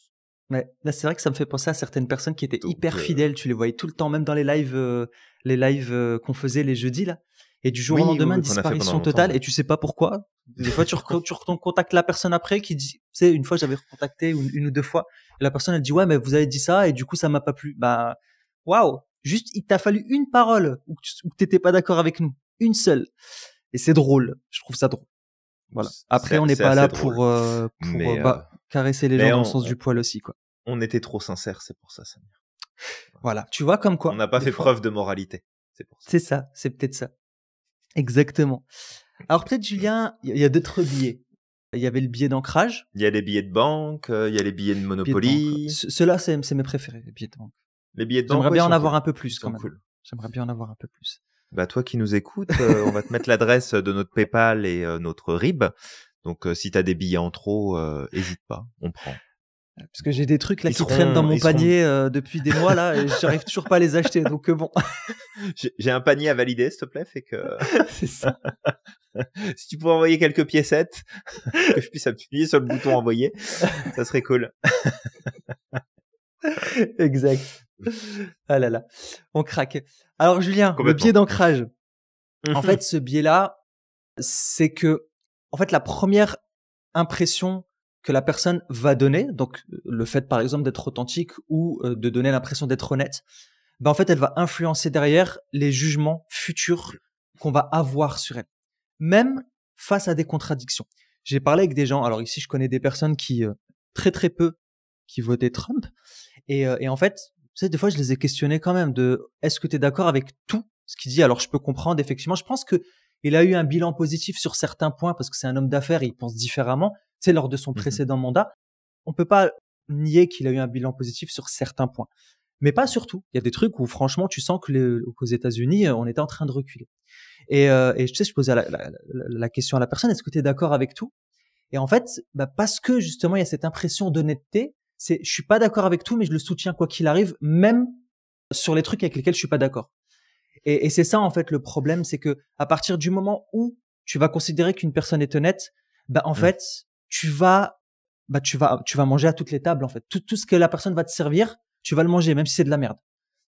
Ouais, là c'est vrai que ça me fait penser à certaines personnes qui étaient hyper fidèles. Tu les voyais tout le temps, même dans les lives qu'on faisait les jeudis là. Et du jour au lendemain, disparition totale. Et tu sais pas pourquoi. Des fois, tu recontactes la personne après qui dit, tu sais, une fois j'avais recontacté une ou deux fois. Et la personne elle dit ouais, mais vous avez dit ça et du coup ça m'a pas plu. Bah, waouh. Juste, il t'a fallu une parole où t'étais pas d'accord avec nous, une seule. Et c'est drôle. Je trouve ça drôle. Voilà. Après, on n'est pas là pour caresser les gens dans le sens du poil aussi, quoi. On était trop sincères, c'est pour ça, Samir. Voilà. Tu vois, comme quoi. On n'a pas fait preuve de moralité. C'est pour ça. C'est ça. C'est peut-être ça. Exactement. Alors, peut-être, Julien, il y a d'autres billets. Il y avait le billet d'ancrage. Il y a les billets de banque, il y a les billets de Monopoly. Ceux-là, c'est mes préférés, les billets de banque. Les billets de banque. J'aimerais bien en avoir un peu plus, quand même. Cool. J'aimerais bien en avoir un peu plus. Toi qui nous écoutes, on va te mettre l'adresse de notre PayPal et notre RIB. Donc, si t'as des billets en trop, hésite pas, on prend. Parce que j'ai des trucs là qui traînent dans mon panier depuis des mois là et j'arrive toujours pas à les acheter. Donc bon. J'ai un panier à valider, s'il te plaît, fait que. C'est ça. Si tu pouvais envoyer quelques piécettes, que je puisse appuyer sur le bouton envoyer, ça serait cool. Exact. Ah là là, on craque. Alors Julien, le biais d'ancrage. En fait, ce biais-là, c'est que, en fait, la première impression que la personne va donner, donc le fait par exemple d'être authentique ou de donner l'impression d'être honnête, en fait, elle va influencer derrière les jugements futurs qu'on va avoir sur elle, même face à des contradictions. J'ai parlé avec des gens. Alors ici, je connais des personnes qui très très peu qui votaient Trump, et en fait, tu sais, des fois, je les ai questionnés quand même de est-ce que tu es d'accord avec tout ce qu'il dit? Alors, je peux comprendre, effectivement. Je pense que il a eu un bilan positif sur certains points parce que c'est un homme d'affaires et il pense différemment. Tu sais, lors de son précédent mandat, on peut pas nier qu'il a eu un bilan positif sur certains points, mais pas sur tout. Il y a des trucs où, franchement, tu sens que qu'aux États-Unis, on était en train de reculer. Et tu sais, je posais la question à la personne, est-ce que tu es d'accord avec tout? Et en fait, parce que justement, il y a cette impression d'honnêteté, je suis pas d'accord avec tout, mais je le soutiens quoi qu'il arrive, même sur les trucs avec lesquels je suis pas d'accord. Et c'est ça, en fait, le problème, c'est que à partir du moment où tu vas considérer qu'une personne est honnête, en fait, tu vas manger à toutes les tables, en fait. Tout ce que la personne va te servir, tu vas le manger, même si c'est de la merde.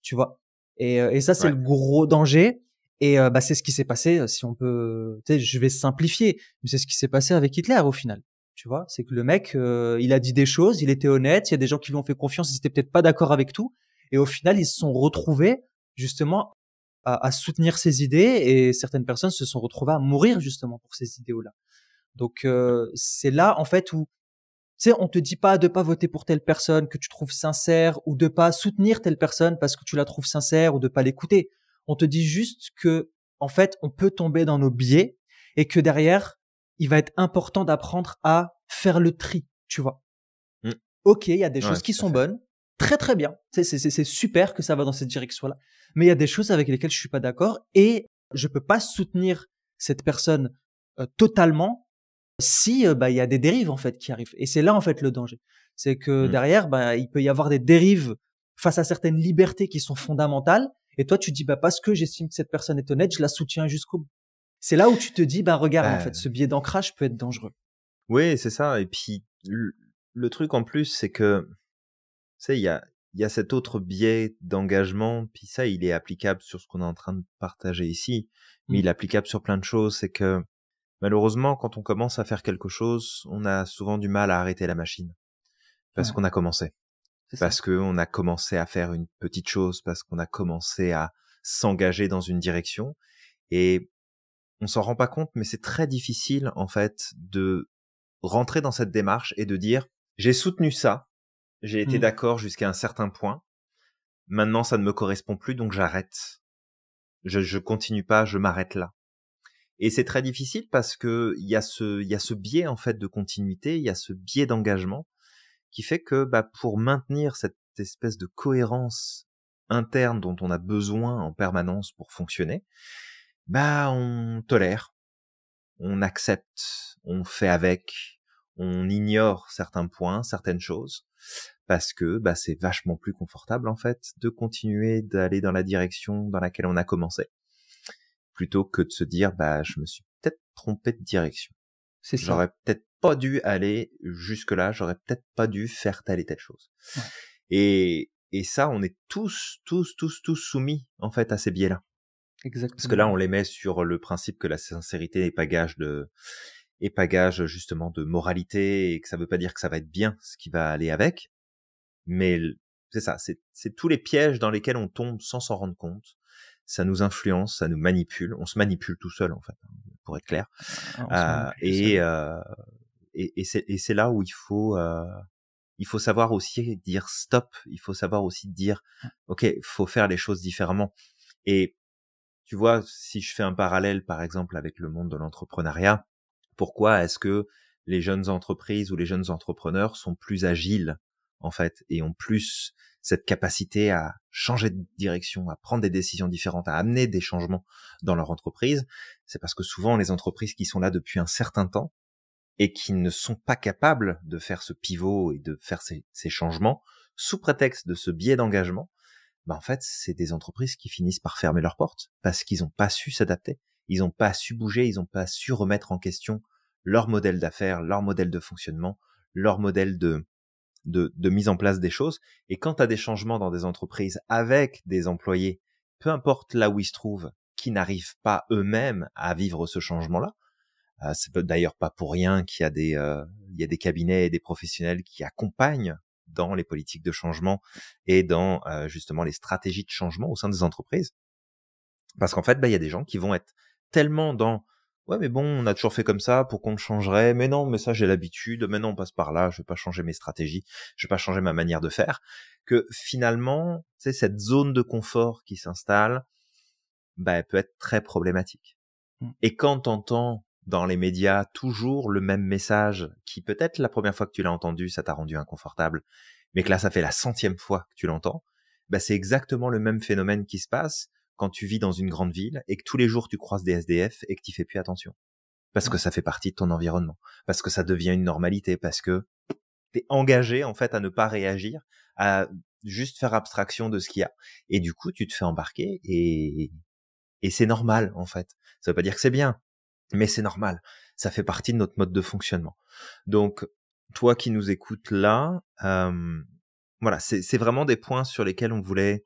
Tu vois? Et ça, c'est Ouais. le gros danger. Et bah, c'est ce qui s'est passé, si on peut, tu sais, je vais simplifier, mais c'est ce qui s'est passé avec Hitler au final. Tu vois, c'est que le mec, il a dit des choses, il était honnête, il y a des gens qui lui ont fait confiance, ils étaient peut-être pas d'accord avec tout, et au final, ils se sont retrouvés justement à soutenir ses idées, et certaines personnes se sont retrouvées à mourir justement pour ces idéaux-là. Donc c'est là en fait où, tu sais, on te dit pas de pas voter pour telle personne que tu trouves sincère, ou de pas soutenir telle personne parce que tu la trouves sincère, ou de pas l'écouter. On te dit juste que, en fait, on peut tomber dans nos biais, et que derrière, il va être important d'apprendre à faire le tri, tu vois. Mm. Ok, il y a des Ouais, choses qui tout à sont fait. bonnes, très très bien. C'est super que ça va dans cette direction-là. Mais il y a des choses avec lesquelles je suis pas d'accord, et je peux pas soutenir cette personne totalement si bah il y a des dérives en fait qui arrivent. Et c'est là en fait le danger. C'est que Mm. derrière, bah il peut y avoir des dérives face à certaines libertés qui sont fondamentales. Et toi, tu dis bah parce que j'estime que cette personne est honnête, je la soutiens jusqu'au bout. C'est là où tu te dis bah regarde en fait, Bah, ce biais d'ancrage peut être dangereux. oui, c'est ça. Et puis le truc en plus, c'est que tu sais, il y a cet autre biais d'engagement. Puis ça, il est applicable sur ce qu'on est en train de partager ici, mais Mm. il est applicable sur plein de choses. C'est que malheureusement, quand on commence à faire quelque chose, on a souvent du mal à arrêter la machine parce Ouais, qu'on a commencé. c'est ça. Parce qu'on a commencé à faire une petite chose, parce qu'on a commencé à s'engager dans une direction. Et on s'en rend pas compte, mais c'est très difficile, en fait, de rentrer dans cette démarche et de dire, j'ai soutenu ça, j'ai été Mm. d'accord jusqu'à un certain point, maintenant ça ne me correspond plus, donc j'arrête. Je continue pas, je m'arrête là. Et c'est très difficile parce que il y a ce biais, en fait, de continuité, il y a ce biais d'engagement qui fait que bah, pour maintenir cette espèce de cohérence interne dont on a besoin en permanence pour fonctionner, bah on tolère, on accepte, on fait avec, on ignore certains points, certaines choses, parce que bah, c'est vachement plus confortable en fait de continuer d'aller dans la direction dans laquelle on a commencé, plutôt que de se dire bah je me suis peut-être trompé de direction. C'est ça. J'aurais peut-être pas dû aller jusque-là, j'aurais peut-être pas dû faire telle et telle chose. Ouais, Et ça, on est tous soumis, en fait, à ces biais-là. Parce que exactement. là, on les met sur le principe que la sincérité n'est pas gage, justement, de moralité, et que ça veut pas dire que ça va être bien, ce qui va aller avec. Mais c'est ça, c'est tous les pièges dans lesquels on tombe sans s'en rendre compte. Ça nous influence, ça nous manipule. On se manipule tout seul, en fait, pour être clair. On se Euh, manipule tout seul. et, euh, et c'est là où il faut savoir aussi dire stop. Il faut savoir aussi dire, OK, faut faire les choses différemment. Et tu vois, si je fais un parallèle, par exemple, avec le monde de l'entrepreneuriat, pourquoi est-ce que les jeunes entreprises ou les jeunes entrepreneurs sont plus agiles, en fait, et ont plus cette capacité à changer de direction, à prendre des décisions différentes, à amener des changements dans leur entreprise? C'est parce que souvent, les entreprises qui sont là depuis un certain temps et qui ne sont pas capables de faire ce pivot et de faire ces changements sous prétexte de ce biais d'engagement, bah en fait, c'est des entreprises qui finissent par fermer leurs portes parce qu'ils n'ont pas su s'adapter, ils n'ont pas su bouger, ils n'ont pas su remettre en question leur modèle d'affaires, leur modèle de fonctionnement, leur modèle de mise en place des choses. Et quand tu as des changements dans des entreprises avec des employés, peu importe là où ils se trouvent, qui n'arrivent pas eux-mêmes à vivre ce changement-là, c'est d'ailleurs pas pour rien qu'il y a il y a des cabinets et des professionnels qui accompagnent dans les politiques de changement et dans justement les stratégies de changement au sein des entreprises. Parce qu'en fait, bah, il y a des gens qui vont être tellement dans ouais, mais bon, on a toujours fait comme ça, pourquoi on le changerait? Mais non, mais ça, j'ai l'habitude. Mais non, on passe par là. Je vais pas changer mes stratégies. Je vais pas changer ma manière de faire. Que finalement, tu sais, cette zone de confort qui s'installe, bah, elle peut être très problématique. Mm. Et quand t'entends dans les médias toujours le même message, qui peut-être la première fois que tu l'as entendu, ça t'a rendu inconfortable, mais que là, ça fait la 100e fois que tu l'entends, bah, c'est exactement le même phénomène qui se passe quand tu vis dans une grande ville et que tous les jours tu croises des SDF et que tu fais plus attention. Parce que Ouais. ça fait partie de ton environnement. Parce que ça devient une normalité. Parce que t'es engagé, en fait, à ne pas réagir, à juste faire abstraction de ce qu'il y a. Et du coup, tu te fais embarquer et c'est normal, en fait. Ça veut pas dire que c'est bien, mais c'est normal. Ça fait partie de notre mode de fonctionnement. Donc, toi qui nous écoutes là, voilà, c'est vraiment des points sur lesquels on voulait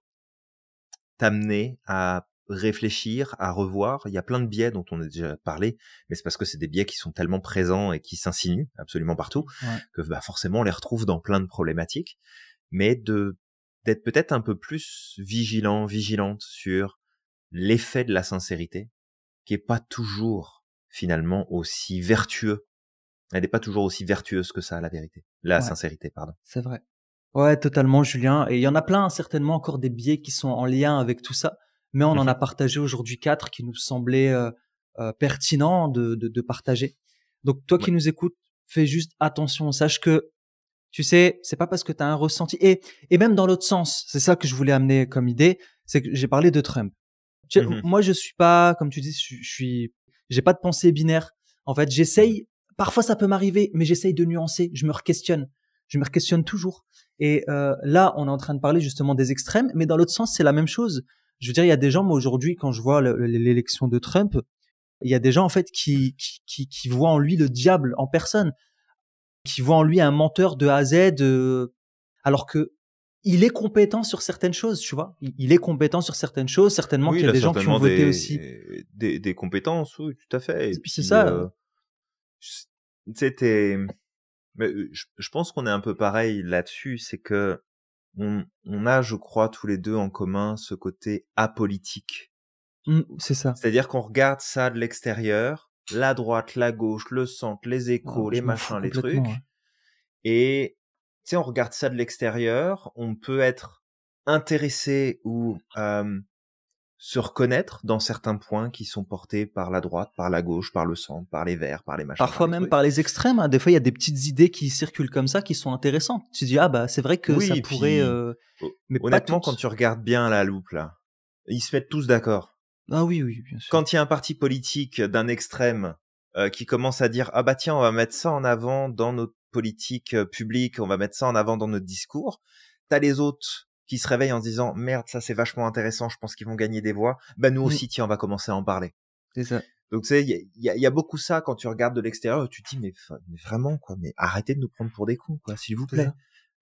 t'amener à réfléchir, à revoir. Il y a plein de biais dont on a déjà parlé, mais c'est parce que c'est des biais qui sont tellement présents et qui s'insinuent absolument partout que forcément on les retrouve dans plein de problématiques. Mais d'être peut-être un peu plus vigilante sur l'effet de la sincérité, qui est pas toujours finalement aussi vertueux. Elle n'est pas toujours aussi vertueuse que ça, la vérité. La sincérité, pardon. C'est vrai. Ouais, totalement, Julien. Et il y en a plein, certainement encore des biais qui sont en lien avec tout ça. Mais on en a partagé aujourd'hui 4 qui nous semblaient pertinents de partager. Donc, toi qui nous écoutes, fais juste attention. Sache que, tu sais, c'est pas parce que tu as un ressenti. Et même dans l'autre sens, c'est ça que je voulais amener comme idée, c'est que j'ai parlé de Trump. Moi, je suis pas, comme tu dis, j'ai pas de pensée binaire. En fait, j'essaye, parfois ça peut m'arriver, mais j'essaye de nuancer. Je me re-questionne toujours. Et là, on est en train de parler justement des extrêmes, mais dans l'autre sens, c'est la même chose. Je veux dire, il y a des gens, moi aujourd'hui, quand je vois l'élection de Trump, il y a des gens en fait qui voient en lui le diable en personne, qui voient en lui un menteur de A à Z, alors que il est compétent sur certaines choses, tu vois. Il est compétent sur certaines choses, certainement qu'il y a des gens qui ont voté aussi. Des compétences, oui, tout à fait. Et puis c'est ça. C'était. Mais je pense qu'on est un peu pareil là-dessus, c'est que on a, je crois, tous les deux en commun ce côté apolitique. C'est ça. C'est-à-dire qu'on regarde ça de l'extérieur, la droite, la gauche, le centre, les échos, les machins, les trucs, et tu sais, on regarde ça de l'extérieur, on peut être intéressé ou se reconnaître dans certains points qui sont portés par la droite, par la gauche, par le centre, par les verts, par les machins. Parfois même par les extrêmes. Hein. Des fois, il y a des petites idées qui circulent comme ça, qui sont intéressantes. Tu dis, c'est vrai que ça pourrait... mais honnêtement, quand tu regardes bien la loupe, là, ils se mettent tous d'accord. Ah oui, bien sûr. Quand il y a un parti politique d'un extrême qui commence à dire « Ah bah tiens, on va mettre ça en avant dans notre politique publique, on va mettre ça en avant dans notre discours », t'as les autres qui se réveillent en se disant « Merde, ça c'est vachement intéressant, je pense qu'ils vont gagner des voix. » Bah nous aussi, tiens, on va commencer à en parler. C'est ça. Donc tu sais, il y a beaucoup ça quand tu regardes de l'extérieur, tu te dis mais vraiment quoi, mais arrêtez de nous prendre pour des cons quoi, s'il vous plaît.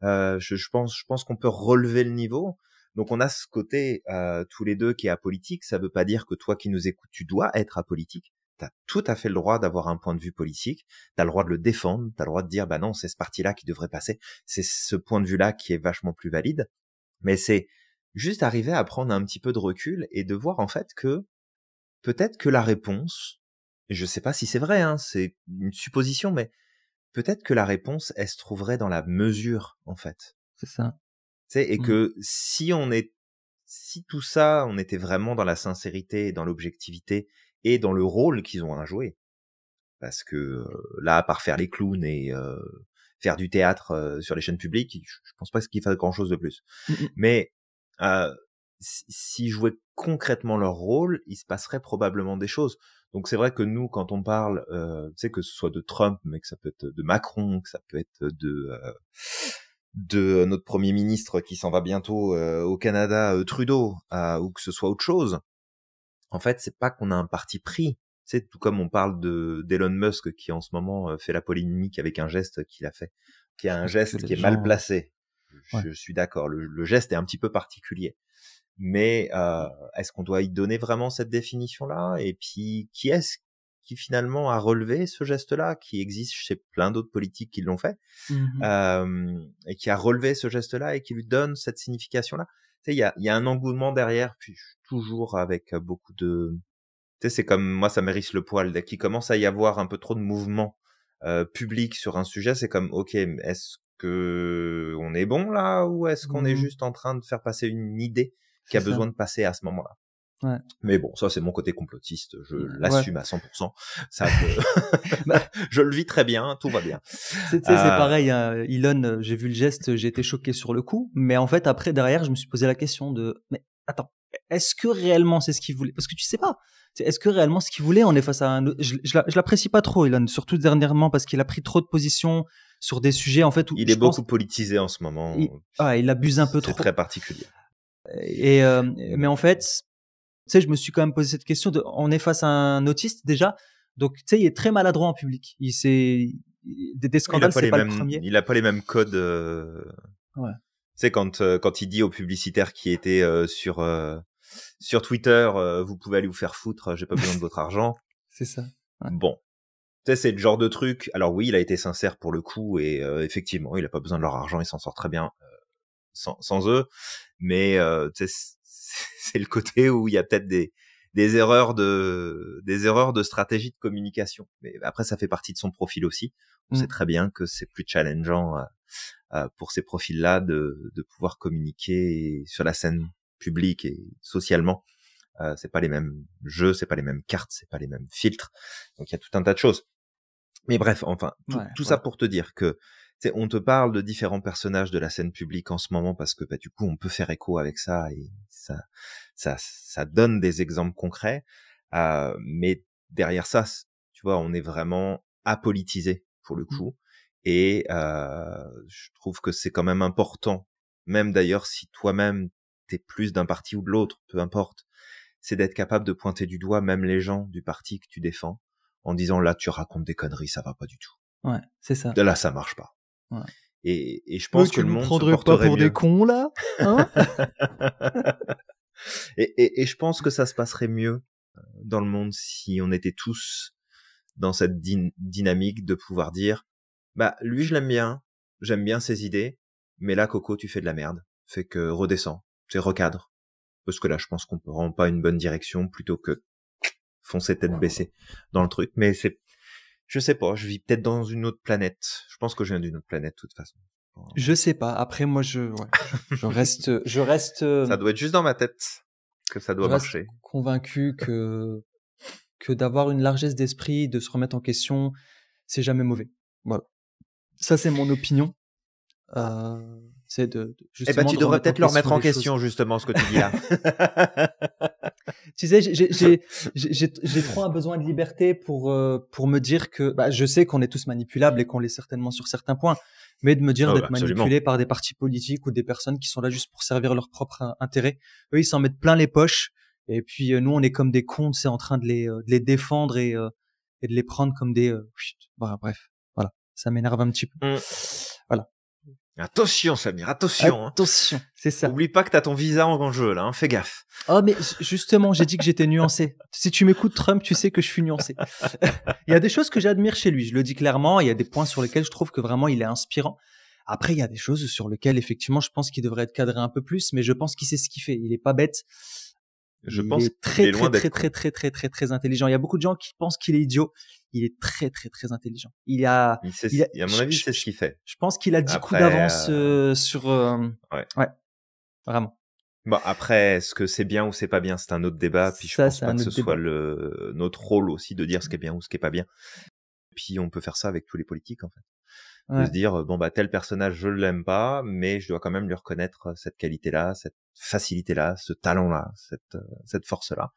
Je pense qu'on peut relever le niveau. Donc on a ce côté tous les deux qui est apolitique. Ça veut pas dire que toi qui nous écoutes, tu dois être apolitique. T'as tout à fait le droit d'avoir un point de vue politique. T'as le droit de le défendre. T'as le droit de dire bah non, c'est ce parti-là qui devrait passer. C'est ce point de vue-là qui est vachement plus valide. Mais c'est juste arriver à prendre un petit peu de recul et de voir en fait que peut-être que la réponse, et je sais pas si c'est vrai, hein, c'est une supposition, mais peut-être que la réponse, elle se trouverait dans la mesure en fait. C'est ça. Et que si tout ça, on était vraiment dans la sincérité, dans l'objectivité et dans le rôle qu'ils ont à jouer, parce que là, à part faire les clowns et faire du théâtre sur les chaînes publiques, je pense pas qu'ils fassent grand-chose de plus. Mais s'ils jouaient concrètement leur rôle, il se passerait probablement des choses. Donc c'est vrai que nous, quand on parle, tu sais, que ce soit de Trump, mais que ça peut être de Macron, que ça peut être de notre Premier ministre qui s'en va bientôt au Canada, Trudeau, ou que ce soit autre chose. En fait, c'est pas qu'on a un parti pris. C'est tout comme on parle d'Elon Musk qui en ce moment fait la polémique avec un geste qu'il a fait, qui a un geste qui est mal placé. Je suis d'accord, le geste est un petit peu particulier. Mais est-ce qu'on doit y donner vraiment cette définition-là? Et puis, qui est-ce qui finalement a relevé ce geste-là, qui existe chez plein d'autres politiques qui l'ont fait, et qui a relevé ce geste-là et qui lui donne cette signification-là? Tu sais, il y a un engouement derrière, puis toujours avec beaucoup de... Tu sais, c'est comme moi, ça m'érisse le poil. Dès qu'il commence à y avoir un peu trop de mouvement public sur un sujet, c'est comme, ok, est-ce que on est bon là, ou est-ce qu'on est juste en train de faire passer une idée qui a besoin de passer à ce moment-là? Ouais. Mais bon, ça c'est mon côté complotiste, je l'assume à 100%. Ça, je le vis très bien, tout va bien. C'est pareil, hein, Elon, j'ai vu le geste, j'ai été choqué sur le coup, mais en fait après derrière, je me suis posé la question de, mais attends, est-ce que réellement c'est ce qu'il voulait? Parce que tu sais pas. Est-ce que réellement ce qu'il voulait, on est face à un... Je l'apprécie pas trop, Elon, surtout dernièrement parce qu'il a pris trop de positions sur des sujets en fait où il est beaucoup politisé en ce moment. Il abuse un peu trop. C'est très particulier. Et mais en fait, tu sais, je me suis quand même posé cette question de, on est face à un autiste déjà, donc tu sais, il est très maladroit en public. Des scandales, c'est pas le premier. Il a pas les mêmes codes. Tu sais, quand il dit aux publicitaires qui étaient sur Sur Twitter, vous pouvez aller vous faire foutre, j'ai pas besoin de votre argent. C'est ça. Ouais. Bon. Tu sais, c'est le genre de truc. Alors oui, il a été sincère pour le coup et effectivement, il a pas besoin de leur argent, il s'en sort très bien sans eux. Mais tu sais, c'est le côté où il y a peut-être des erreurs de stratégie de communication. Mais après, ça fait partie de son profil aussi. On sait très bien que c'est plus challengeant pour ces profils-là de pouvoir communiquer sur la scène publique et socialement. C'est pas les mêmes jeux, c'est pas les mêmes cartes, c'est pas les mêmes filtres. Donc il y a tout un tas de choses. Mais bref, enfin, tout ça pour te dire que on te parle de différents personnages de la scène publique en ce moment parce que du coup on peut faire écho avec ça et ça donne des exemples concrets. Mais derrière ça, tu vois, on est vraiment apolitisé pour le coup. Et je trouve que c'est quand même important, même d'ailleurs si toi-même t'es plus d'un parti ou de l'autre, peu importe, c'est d'être capable de pointer du doigt même les gens du parti que tu défends en disant là tu racontes des conneries, ça va pas du tout. Ouais, c'est ça. Là ça marche pas. Ouais. Et je pense que le monde se porterait porterait pas pour mieux. des cons là, hein? et je pense que ça se passerait mieux dans le monde si on était tous dans cette dynamique de pouvoir dire bah lui je l'aime bien, j'aime bien ses idées, mais là Coco tu fais de la merde, fait que redescends, tu recadre, parce que là je pense qu'on ne rend pas une bonne direction plutôt que foncer tête baissée dans le truc. Mais je sais pas, je vis peut-être dans une autre planète. Je pense que je viens d'une autre planète de toute façon. Je sais pas. Après moi je reste Ça doit être juste dans ma tête que ça doit marcher. Convaincu que d'avoir une largesse d'esprit, de se remettre en question, c'est jamais mauvais. Voilà. Ça c'est mon opinion. C'est de justement. Tu devrais peut-être le remettre en question justement ce que tu dis là. Tu sais, j'ai trop un besoin de liberté pour me dire que je sais qu'on est tous manipulables et qu'on l'est certainement sur certains points, mais de me dire d'être manipulé par des partis politiques ou des personnes qui sont là juste pour servir leur propre intérêt. Eux, ils s'en mettent plein les poches et puis nous, on est comme des cons, c'est en train de les défendre et de les prendre comme des bref, voilà, ça m'énerve un petit peu. Voilà. Attention Samir, attention. Attention, c'est ça. Oublie pas que t'as ton visa en jeu là, fais gaffe. Oh mais justement, j'ai dit que j'étais nuancé. Si tu m'écoutes Trump, tu sais que je suis nuancé. Il y a des choses que j'admire chez lui, je le dis clairement, il y a des points sur lesquels je trouve que vraiment il est inspirant. Après, il y a des choses sur lesquelles effectivement je pense qu'il devrait être cadré un peu plus, mais je pense qu'il sait ce qu'il fait, il est pas bête. Je pense qu'il est très intelligent. Il y a beaucoup de gens qui pensent qu'il est idiot. Il est très intelligent. À mon avis, c'est ce qu'il fait. Je pense qu'il a 10 coups d'avance sur. Ouais, vraiment. Bon, après, est-ce que c'est bien ou c'est pas bien, c'est un autre débat. Puis je pense pas que ce soit notre rôle aussi de dire ce qui est bien ou ce qui est pas bien. Puis on peut faire ça avec tous les politiques en fait. De se dire tel personnage je l'aime pas, mais je dois quand même lui reconnaître cette qualité-là, cette facilité-là, ce talent-là, cette force-là.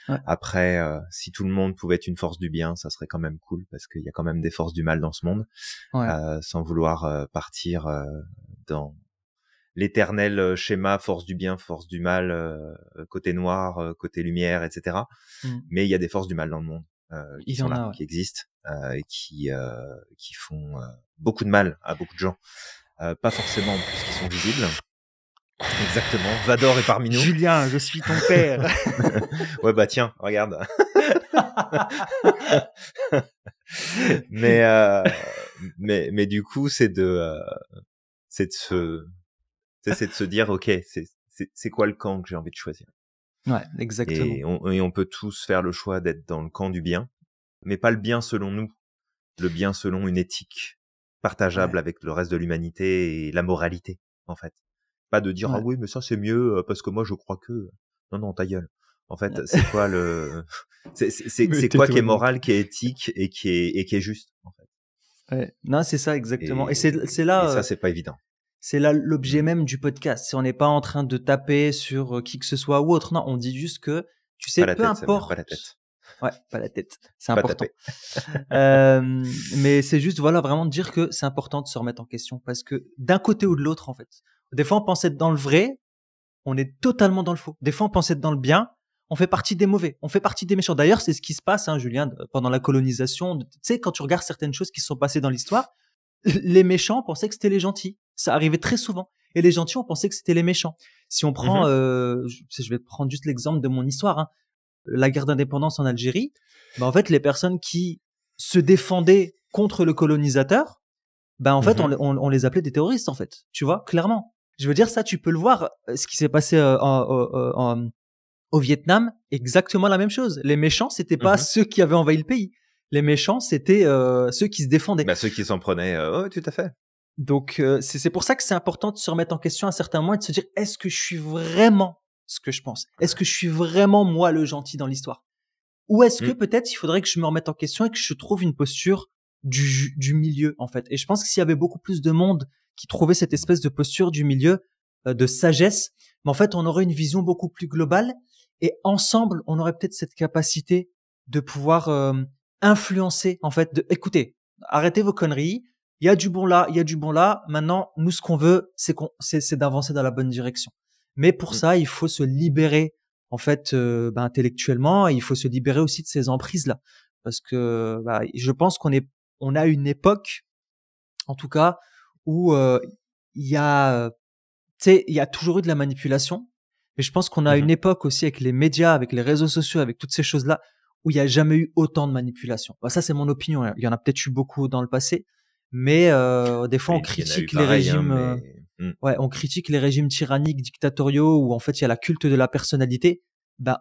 Ouais. Après, si tout le monde pouvait être une force du bien, ça serait quand même cool parce qu'il y a quand même des forces du mal dans ce monde, sans vouloir partir dans l'éternel schéma force du bien, force du mal, côté noir, côté lumière, etc. Mais il y a des forces du mal dans le monde. Qui sont là, qui existent et qui font beaucoup de mal à beaucoup de gens. Pas forcément en plus qui sont visibles. Exactement. Vador est parmi nous. Julien, je suis ton père. Ouais, tiens, regarde. mais du coup, c'est de se dire, ok, c'est quoi le camp que j'ai envie de choisir. Ouais, exactement. Et on peut tous faire le choix d'être dans le camp du bien, mais pas le bien selon nous, le bien selon une éthique partageable avec le reste de l'humanité et la moralité, en fait. Pas de dire, ah oui, mais ça c'est mieux parce que moi je crois que... Non, ta gueule. En fait, c'est quoi c'est quoi qui est moral, qui est éthique et qui est juste, en fait. Ouais. Non, c'est ça, exactement. Et c'est là... Et ça, c'est pas évident. C'est là l'objet même du podcast. Si on n'est pas en train de taper sur qui que ce soit ou autre, non, on dit juste que, tu sais, peu importe. Pas la tête. Ouais, pas la tête. C'est important. Mais c'est juste, voilà, vraiment de dire que c'est important de se remettre en question parce que d'un côté ou de l'autre, en fait. Des fois, on pense être dans le vrai, on est totalement dans le faux. Des fois, on pense être dans le bien, on fait partie des mauvais, on fait partie des méchants. D'ailleurs, c'est ce qui se passe, Julien, pendant la colonisation. Tu sais, quand tu regardes certaines choses qui se sont passées dans l'histoire, les méchants pensaient que c'était les gentils. Ça arrivait très souvent. Et les gentils, on pensait que c'était les méchants. Si on prend, je vais prendre juste l'exemple de mon histoire, hein, la guerre d'indépendance en Algérie, en fait, les personnes qui se défendaient contre le colonisateur, en fait, on les appelait des terroristes, en fait. Tu vois, clairement. Je veux dire, ça, tu peux le voir, ce qui s'est passé au Vietnam, exactement la même chose. Les méchants, c'était pas ceux qui avaient envahi le pays. Les méchants, c'était ceux qui se défendaient. Ceux qui s'en prenaient, tout à fait. Donc, c'est pour ça que c'est important de se remettre en question à un certain moment et de se dire, est-ce que je suis vraiment ce que je pense? Est-ce que je suis vraiment, moi, le gentil dans l'histoire? Ou est-ce que peut-être il faudrait que je me remette en question et que je trouve une posture du milieu, en fait? Et je pense que s'il y avait beaucoup plus de monde qui trouvait cette espèce de posture du milieu, de sagesse, en fait, on aurait une vision beaucoup plus globale et ensemble, on aurait peut-être cette capacité de pouvoir influencer, en fait, écoutez, arrêtez vos conneries. Il y a du bon là, il y a du bon là. Maintenant, nous, ce qu'on veut, c'est d'avancer dans la bonne direction. Mais pour ça, il faut se libérer, en fait, intellectuellement. Et il faut se libérer aussi de ces emprises-là. Parce que je pense on a une époque, en tout cas, où il y a toujours eu de la manipulation. Mais je pense qu'on a une époque aussi avec les médias, avec les réseaux sociaux, avec toutes ces choses-là, où il n'y a jamais eu autant de manipulation. Ça, c'est mon opinion. Il y en a peut-être eu beaucoup dans le passé. Mais des fois, on critique les régimes. On critique les régimes tyranniques, dictatoriaux, où en fait il y a la culte de la personnalité.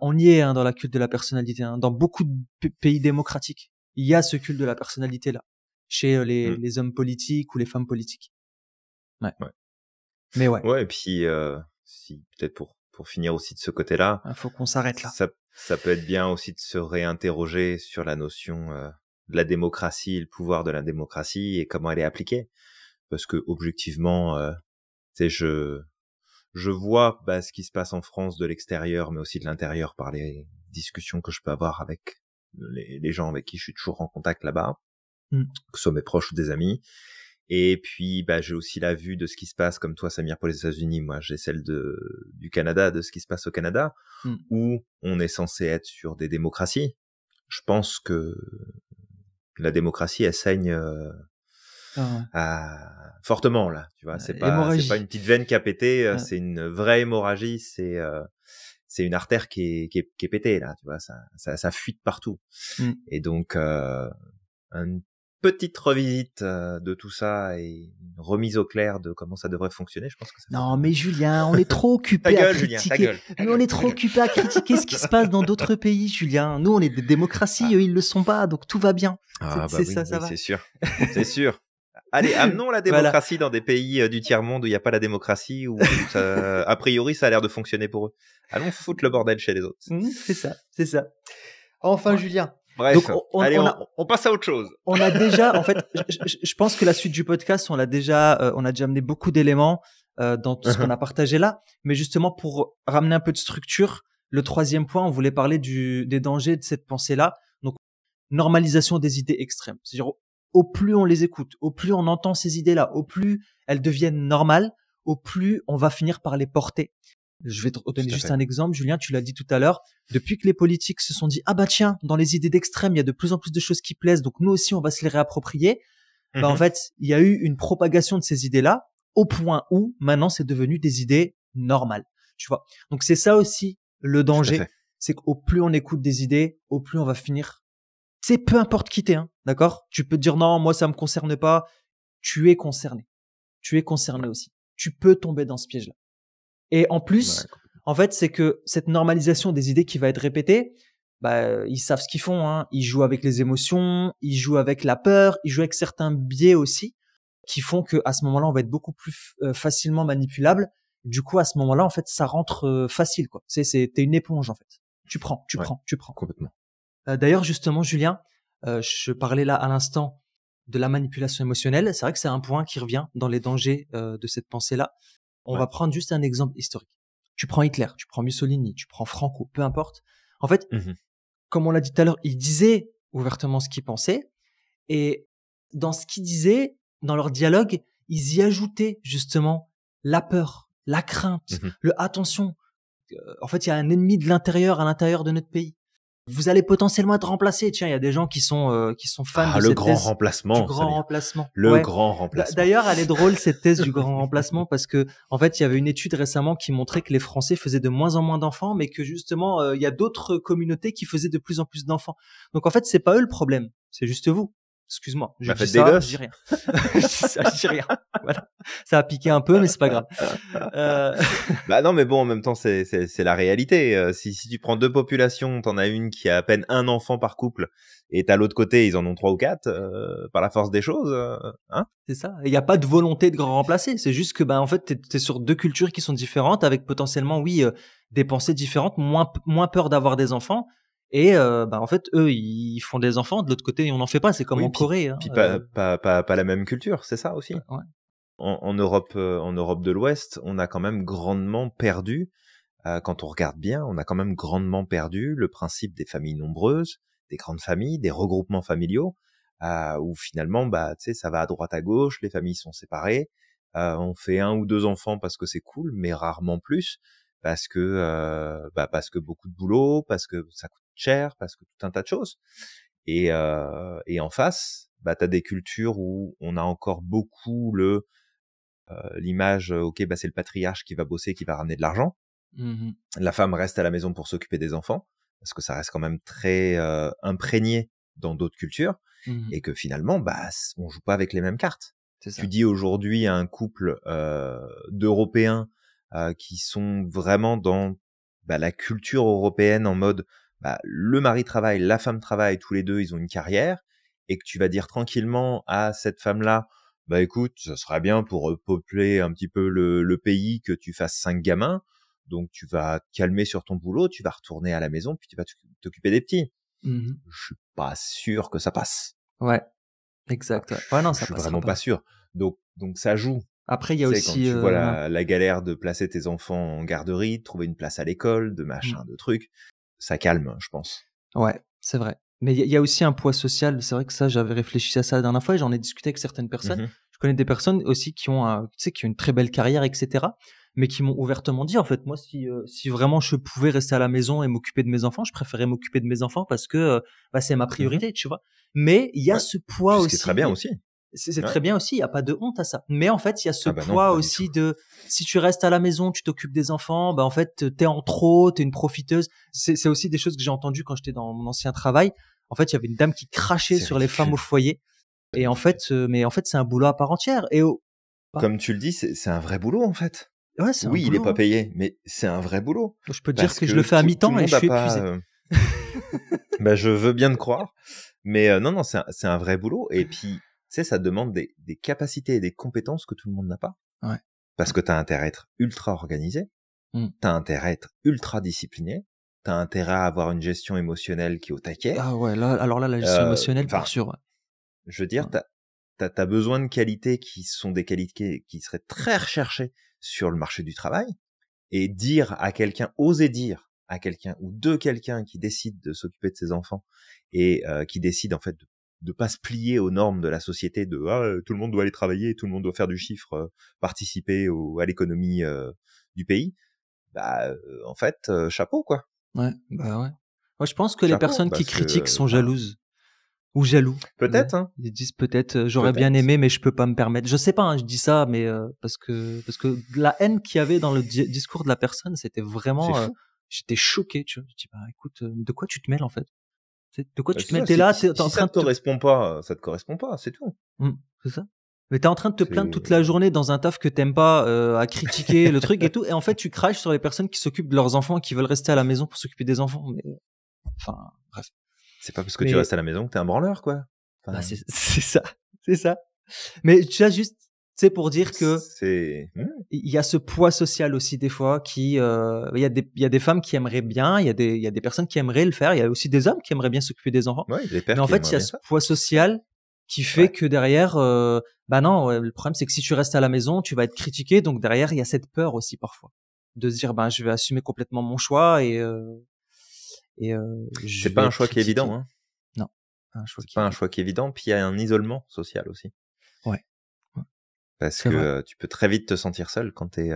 On y est dans la culte de la personnalité. Dans beaucoup de pays démocratiques, il y a ce culte de la personnalité là, chez les hommes politiques ou les femmes politiques. Ouais. Mais ouais. Ouais, et puis si peut-être pour finir aussi de ce côté-là, il faut qu'on s'arrête là. Ça peut être bien aussi de se réinterroger sur la notion de la démocratie, le pouvoir de la démocratie et comment elle est appliquée. Parce que objectivement, je vois ce qui se passe en France de l'extérieur, mais aussi de l'intérieur par les discussions que je peux avoir avec les gens avec qui je suis toujours en contact là-bas, que ce soit mes proches ou des amis. Et puis, j'ai aussi la vue de ce qui se passe, comme toi, Samir, pour les États-Unis. Moi, j'ai celle du Canada, de ce qui se passe au Canada, où on est censé être sur des démocraties. Je pense que la démocratie, elle saigne fortement là. Tu vois, c'est pas une petite veine qui a pété, c'est une vraie hémorragie. C'est une artère qui est pétée là. Tu vois, ça fuite partout. Et donc, une petite revisite de tout ça et une remise au clair de comment ça devrait fonctionner, je pense que ça Non, mais Julien, on est trop occupé à critiquer. Nous, on est trop occupé à critiquer ce qui se passe dans d'autres pays, Julien. Nous, on est des démocraties, eux, ils le sont pas, donc tout va bien. Ça va. C'est sûr. C'est sûr. Allez, amenons la démocratie dans des pays du tiers-monde où il n'y a pas la démocratie, où a priori, ça a l'air de fonctionner pour eux. Allons foutre le bordel chez les autres. C'est ça. Enfin, Julien. Bref, donc on passe à autre chose. On a déjà, en fait, je pense que la suite du podcast, on a déjà amené beaucoup d'éléments dans tout ce qu'on a partagé là. Mais justement, pour ramener un peu de structure, le troisième point, on voulait parler des dangers de cette pensée-là. Donc, normalisation des idées extrêmes. C'est-à-dire, au plus on les écoute, au plus on entend ces idées-là, au plus elles deviennent normales, au plus on va finir par les porter. Je vais te donner juste un exemple, Julien, tu l'as dit tout à l'heure. Depuis que les politiques se sont dit, tiens, dans les idées d'extrême, il y a de plus en plus de choses qui plaisent, donc nous aussi, on va se les réapproprier. En fait, il y a eu une propagation de ces idées-là au point où maintenant, c'est devenu des idées normales. Tu vois. Donc, c'est ça aussi le danger. C'est qu'au plus on écoute des idées, au plus on va finir. C'est peu importe qui t'es, d'accord? Tu peux te dire, non, moi, ça me concerne pas. Tu es concerné. Tu es concerné aussi. Tu peux tomber dans ce piège-là. Et en plus, en fait, c'est que cette normalisation des idées qui va être répétée, ils savent ce qu'ils font. Ils jouent avec les émotions, ils jouent avec la peur, ils jouent avec certains biais aussi, qui font que à ce moment-là, on va être beaucoup plus facilement manipulable. Du coup, à ce moment-là, en fait, ça rentre facile, quoi. T'es une éponge, en fait. Tu prends. Complètement. D'ailleurs, justement, Julien, je parlais là à l'instant de la manipulation émotionnelle. C'est vrai que c'est un point qui revient dans les dangers de cette pensée-là. On va prendre juste un exemple historique. Tu prends Hitler, tu prends Mussolini, tu prends Franco, peu importe. En fait, comme on l'a dit tout à l'heure, ils disaient ouvertement ce qu'ils pensaient. Et dans ce qu'ils disaient, dans leur dialogue, ils y ajoutaient justement la peur, la crainte, le attention. En fait, il y a un ennemi de l'intérieur à l'intérieur de notre pays. vous allez potentiellement être remplacé. Tiens, il y a des gens qui sont fans de le cette grand thèse remplacement, du grand remplacement. le Ouais. grand remplacement. D'ailleurs, elle est drôle cette thèse du grand remplacement parce que en fait, il y avait une étude récemment qui montrait que les Français faisaient de moins en moins d'enfants, mais que justement, il y a d'autres communautés qui faisaient de plus en plus d'enfants. Donc en fait, c'est pas eux le problème, c'est juste vous. Excuse-moi, je dis faites des ça, gosses. je dis rien. Je dis rien. Voilà. Ça a piqué un peu, mais c'est pas grave. Bah non, mais bon, en même temps, c'est la réalité. Si tu prends 2 populations, t'en as une qui a à peine un enfant par couple, et t'as l'autre côté, ils en ont 3 ou 4, par la force des choses, hein. C'est ça. Il n'y a pas de volonté de grand remplacer. C'est juste que, en fait, t'es sur 2 cultures qui sont différentes, avec potentiellement, oui, des pensées différentes, moins peur d'avoir des enfants. Et en fait, eux, ils font des enfants. De l'autre côté, on n'en fait pas. C'est comme Oui, en Corée. puis pas la même culture, c'est ça aussi. Ouais. En Europe de l'Ouest, on a quand même grandement perdu, quand on regarde bien, on a quand même grandement perdu le principe des familles nombreuses, des grandes familles, des regroupements familiaux, où finalement, tu sais, ça va à droite à gauche, les familles sont séparées, on fait 1 ou 2 enfants parce que c'est cool, mais rarement plus, parce que beaucoup de boulot, parce que ça coûte cher, parce que tout un tas de choses. Et en face, t'as des cultures où on a encore beaucoup l'image, ok, c'est le patriarche qui va bosser, qui va ramener de l'argent. Mmh. La femme reste à la maison pour s'occuper des enfants, parce que ça reste quand même très imprégné dans d'autres cultures, Mmh. et que finalement, on joue pas avec les mêmes cartes. C'est ça. Tu dis aujourd'hui à un couple d'Européens qui sont vraiment dans la culture européenne, en mode le mari travaille, la femme travaille, tous les deux, ils ont une carrière, et que tu vas dire tranquillement à cette femme-là, écoute, ça serait bien pour peupler un petit peu le pays que tu fasses 5 gamins, donc tu vas te calmer sur ton boulot, tu vas retourner à la maison, puis tu vas t'occuper des petits. Mmh. Je suis pas sûr que ça passe. Ouais, exact. Ouais. Ouais, non, Je ça suis passera vraiment pas sûr. Donc ça joue. Après, il y Tu a sais, quand aussi, tu vois la galère de placer tes enfants en garderie, de trouver une place à l'école, de machin, de trucs, ça calme, je pense. Ouais, c'est vrai. Mais il y a aussi un poids social. C'est vrai que ça, j'avais réfléchi à ça la dernière fois et j'en ai discuté avec certaines personnes. Mhm. Je connais des personnes aussi qui ont, qui ont une très belle carrière, etc. Mais qui m'ont ouvertement dit, en fait, moi, si vraiment je pouvais rester à la maison et m'occuper de mes enfants, je préférais m'occuper de mes enfants parce que c'est ma priorité, tu vois. Mais il y a ce poids Ce qui est très bien aussi. C'est très bien aussi, il y a pas de honte à ça. Mais en fait, il y a ce non, poids pas du aussi tout. de si tu restes à la maison, tu t'occupes des enfants, en fait, t'es en trop, t'es une profiteuse. C'est aussi des choses que j'ai entendues quand j'étais dans mon ancien travail. En fait, il y avait une dame qui crachait C'est sur les femmes au ridicule. foyer. Et en fait, c'est un boulot à part entière. Comme tu le dis, c'est un vrai boulot, en fait. Ouais, c'est un Oui, il est boulot, pas hein. payé, mais c'est un vrai boulot. Je peux te dire Parce que je le que fais à tout le mi-temps et monde je a suis pas. épuisé. Je veux bien te croire, mais non, c'est un vrai boulot. Et puis, tu sais, ça demande des capacités et des compétences que tout le monde n'a pas. Ouais. Parce que t'as intérêt à être ultra organisé, t'as intérêt à être ultra discipliné, t'as intérêt à avoir une gestion émotionnelle qui est au taquet. Ah ouais, alors là, la gestion émotionnelle, pour sûr. Ouais. Je veux dire, t'as besoin de qualités qui sont des qualités qui seraient très recherchées sur le marché du travail, et oser dire à quelqu'un ou de quelqu'un qui décide de s'occuper de ses enfants et qui décide en fait de pas se plier aux normes de la société de tout le monde doit aller travailler, tout le monde doit faire du chiffre, participer à l'économie du pays. En fait, chapeau quoi. Ouais, ouais. Moi, je pense que les Chapeau personnes qui parce critiquent que sont jalouses. Ou jaloux. peut-être, hein, Ils disent peut-être j'aurais bien peut-être. aimé mais je peux pas me permettre. Je sais pas, hein, je dis ça mais parce que la haine qu'il y avait dans le discours de la personne, c'était C'est vraiment fou. j'étais choqué, tu vois. Je dis écoute, de quoi tu te mêles en fait? De quoi tu te C'est mêles? ça, T'es là, t'es si en train ça de te correspond pas, ça te correspond pas, c'est tout. C'est ça. Mais t'es en train de te plaindre toute la C'est journée dans un taf que t'aimes pas, à critiquer le truc et tout, et en fait tu craches sur les personnes qui s'occupent de leurs enfants et qui veulent rester à la maison pour s'occuper des enfants. Mais enfin bref. c'est pas parce que tu Mais restes à la maison que t'es un branleur quoi. Enfin, c'est ça. Mais tu as juste, c'est pour dire que c'est il y a ce poids social aussi des fois qui, il y a des femmes qui aimeraient bien, il y a des personnes qui aimeraient le faire, il y a aussi des hommes qui aimeraient bien s'occuper des enfants. ouais, les pères Mais en qui fait, il aimeraient y a bien ce ça. poids social qui fait Ouais. que derrière, non, le problème c'est que si tu restes à la maison, tu vas être critiqué. Donc derrière, il y a cette peur aussi parfois de se dire, je vais assumer complètement mon choix et je C'est vais pas un être choix qui est critiqué. évident, hein. Non, un choix C'est qui est pas un évident. choix qui est évident, puis il y a un isolement social aussi. Ouais, Parce c'est vrai. que tu peux très vite te sentir seul quand tu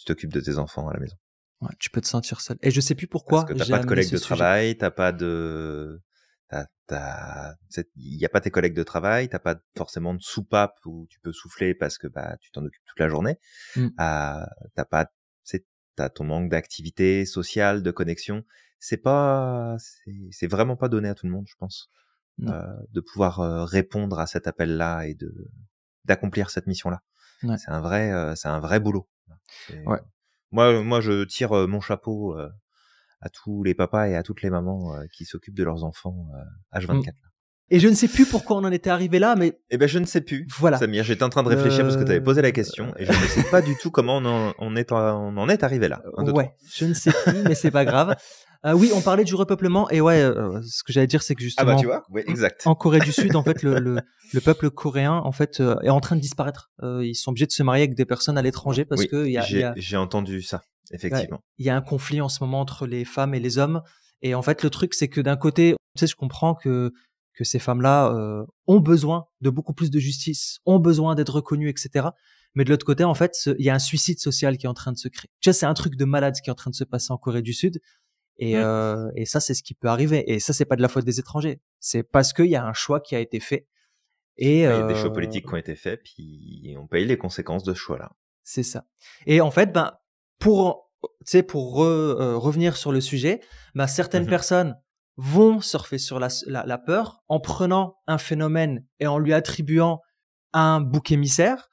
t'occupes de tes enfants à la maison. Ouais, tu peux te sentir seul. Et je sais plus Parce pourquoi que t'as j'ai pas de amené collègues ce de sujet. travail, il y a pas tes collègues de travail, t'as pas forcément de soupape où tu peux souffler parce que bah tu t'en occupes toute la journée. Mm. T'as pas, t'as ton manque d'activité sociale, de connexion. C'est vraiment pas donné à tout le monde, je pense, Non. de pouvoir répondre à cet appel-là et d'accomplir cette mission-là. Ouais. C'est un vrai boulot. Ouais. Moi, je tire mon chapeau à tous les papas et à toutes les mamans qui s'occupent de leurs enfants Mm. H24. Et je ne sais plus pourquoi on en était arrivé là, mais Eh ben, je ne sais plus, voilà. Samir. J'étais en train de réfléchir parce que tu avais posé la question et je ne sais pas du tout comment on en est arrivé là. Un, deux, Ouais, trois. je ne sais plus, mais c'est pas grave. Oui, on parlait du repeuplement et ouais, ce que j'allais dire, c'est que Ah bah tu justement, vois, oui, exact. en Corée du Sud, en fait, le peuple coréen, en fait, est en train de disparaître. Ils sont obligés de se marier avec des personnes à l'étranger parce Oui, que j'ai entendu ça, effectivement. il y a un conflit en ce moment entre les femmes et les hommes. Et en fait, le truc, c'est que d'un côté, tu sais, je comprends que ces femmes-là ont besoin de beaucoup plus de justice, ont besoin d'être reconnues, etc. Mais de l'autre côté, en fait, il y a un suicide social qui est en train de se créer. Tu vois, c'est un truc de malade qui est en train de se passer en Corée du Sud. Et ça, c'est ce qui peut arriver. Et ça, c'est pas de la faute des étrangers. C'est parce qu'il y a un choix qui a été fait. Et Ouais, il y a des choix politiques qui ont été faits, puis on paye les conséquences de ce choix-là. c'est ça. Et en fait, ben, pour, tu sais, pour revenir sur le sujet, ben, certaines personnes vont surfer sur la peur en prenant un phénomène et en lui attribuant un bouc émissaire,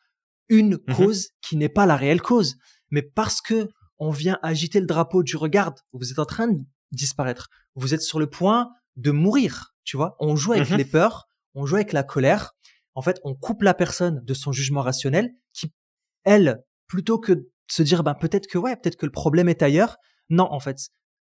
une cause qui n'est pas la réelle cause. Mais parce que on vient agiter le drapeau du regarde, vous êtes en train de disparaître. Vous êtes sur le point de mourir, tu vois. On joue avec les peurs, on joue avec la colère. En fait, on coupe la personne de son jugement rationnel qui, elle, plutôt que de se dire, ben, peut-être que le problème est ailleurs. Non, en fait,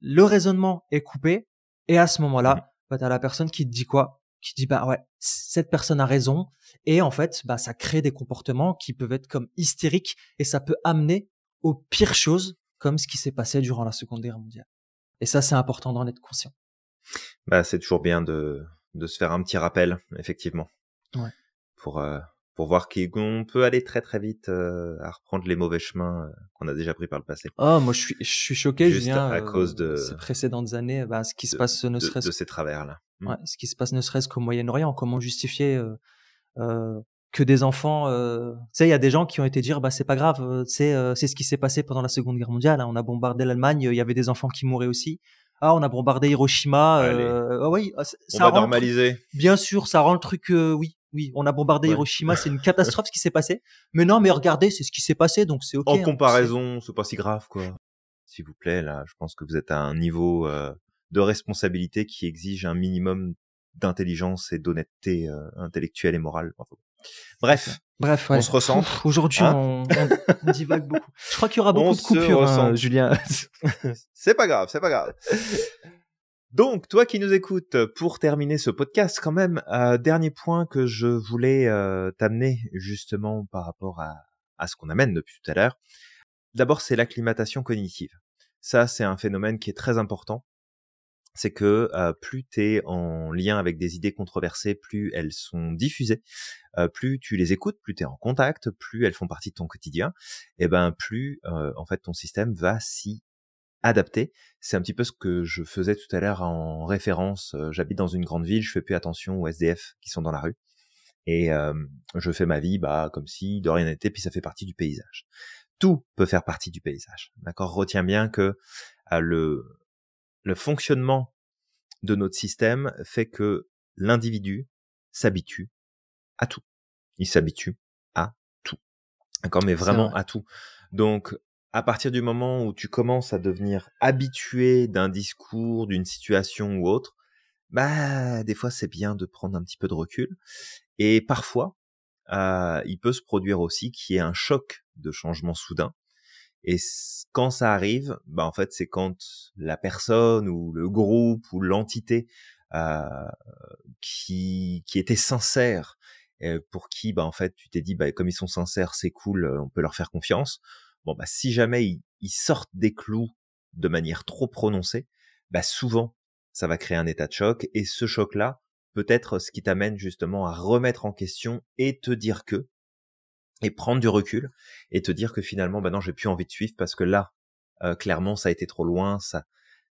le raisonnement est coupé. Et à ce moment-là, bah, t'as la personne qui te dit quoi? Qui dit, bah ouais, cette personne a raison. Et en fait, bah, ça crée des comportements qui peuvent être comme hystériques et ça peut amener aux pires choses, comme ce qui s'est passé durant la Seconde Guerre mondiale. Et ça, c'est important d'en être conscient. Bah, c'est toujours bien de se faire un petit rappel, effectivement. Ouais. Pour voir qu'on peut aller très très vite à reprendre les mauvais chemins qu'on a déjà pris par le passé. Oh, moi, je suis choqué, Juste Julien, à cause de ces précédentes années, bah, ce qui se passe ne serait-ce de ces travers-là. ouais, ce qui se passe ne serait-ce qu'au Moyen-Orient, comment justifier que des enfants, tu sais, il y a des gens qui ont été dire, bah c'est pas grave, c'est ce qui s'est passé pendant la Seconde Guerre mondiale. Hein, on a bombardé l'Allemagne, il y avait des enfants qui mouraient aussi. Ah, on a bombardé Hiroshima. Allez, Ah oui, on ça va rend le truc. normaliser. Bien sûr, ça rend le truc. Oui, on a bombardé Ouais. Hiroshima, c'est une catastrophe ce qui s'est passé. Mais non, mais regardez, c'est ce qui s'est passé, donc c'est ok. En hein, comparaison, c'est pas si grave, quoi. S'il vous plaît, là, je pense que vous êtes à un niveau de responsabilité qui exige un minimum d'intelligence et d'honnêteté intellectuelle et morale. Enfin, bref, ouais. On se recentre. Aujourd'hui, on divague beaucoup. Je crois qu'il y aura beaucoup de coupures, Julien. C'est pas grave, c'est pas grave. Donc, toi qui nous écoutes, pour terminer ce podcast, quand même, dernier point que je voulais t'amener justement par rapport à ce qu'on amène depuis tout à l'heure. D'abord, c'est l'acclimatation cognitive. Ça, c'est un phénomène qui est très important. C'est que plus tu es en lien avec des idées controversées, plus elles sont diffusées, plus tu les écoutes, plus tu es en contact, plus elles font partie de ton quotidien, et ben plus en fait ton système va s'y adapter. C'est un petit peu ce que je faisais tout à l'heure en référence. J'habite dans une grande ville, je fais plus attention aux SDF qui sont dans la rue, et je fais ma vie comme si de rien n'était, puis ça fait partie du paysage. Tout peut faire partie du paysage, d'accord? Retiens bien que le fonctionnement de notre système fait que l'individu s'habitue à tout. Il s'habitue à tout. D'accord? Mais vraiment à tout. Donc, à partir du moment où tu commences à devenir habitué d'un discours, d'une situation ou autre, bah, des fois, c'est bien de prendre un petit peu de recul. Et parfois, il peut se produire aussi qu'il y ait un choc de changement soudain. Et quand ça arrive, bah en fait, c'est quand la personne ou le groupe ou l'entité qui était sincère, pour qui bah en fait tu t'es dit bah comme ils sont sincères, c'est cool, on peut leur faire confiance. Bon bah si jamais ils sortent des clous de manière trop prononcée, bah souvent ça va créer un état de choc, et ce choc-là peut être ce qui t'amène justement à remettre en question et te dire que, et prendre du recul et te dire que finalement, bah non, j'ai plus envie de suivre parce que là, clairement, ça a été trop loin, ça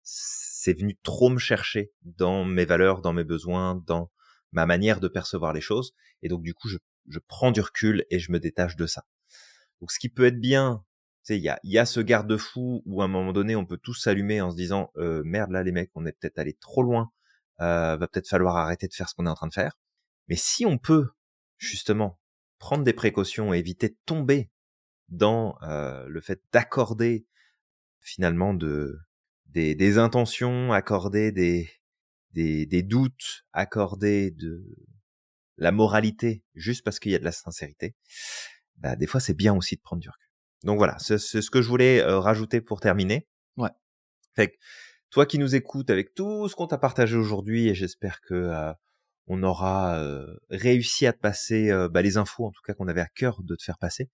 c'est venu trop me chercher dans mes valeurs, dans mes besoins, dans ma manière de percevoir les choses. Et donc, du coup, je prends du recul et je me détache de ça. Donc, ce qui peut être bien, tu sais, il y a ce garde-fou où à un moment donné, on peut tous s'allumer en se disant merde, là, les mecs, on est peut-être allé trop loin. Va peut-être falloir arrêter de faire ce qu'on est en train de faire. Mais si on peut, justement, prendre des précautions et éviter de tomber dans le fait d'accorder finalement des intentions, accorder des doutes, accorder de la moralité juste parce qu'il y a de la sincérité, bah, des fois c'est bien aussi de prendre du recul. Donc voilà, c'est ce que je voulais rajouter pour terminer. Ouais. Fait que toi qui nous écoutes avec tout ce qu'on t'a partagé aujourd'hui, et j'espère que on aura réussi à te passer les infos, en tout cas qu'on avait à cœur de te faire passer,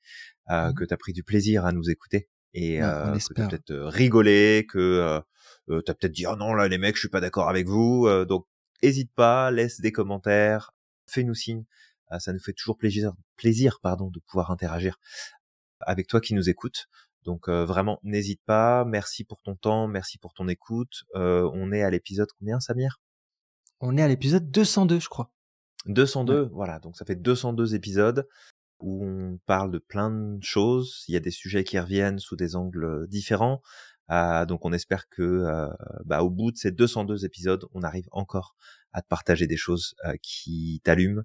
que tu as pris du plaisir à nous écouter et On que tu as espère. peut-être rigolé, que tu as peut-être dit « Oh non, là les mecs, je suis pas d'accord avec vous ». Donc, hésite pas, laisse des commentaires, fais-nous signe. Ça nous fait toujours plaisir de pouvoir interagir avec toi qui nous écoutes. Donc vraiment, n'hésite pas. Merci pour ton temps, merci pour ton écoute. On est à l'épisode combien, Samir ? On est à l'épisode 202, je crois. 202, voilà. Donc ça fait 202 épisodes où on parle de plein de choses. Il y a des sujets qui reviennent sous des angles différents. Donc on espère que au bout de ces 202 épisodes, on arrive encore à te partager des choses qui t'allument,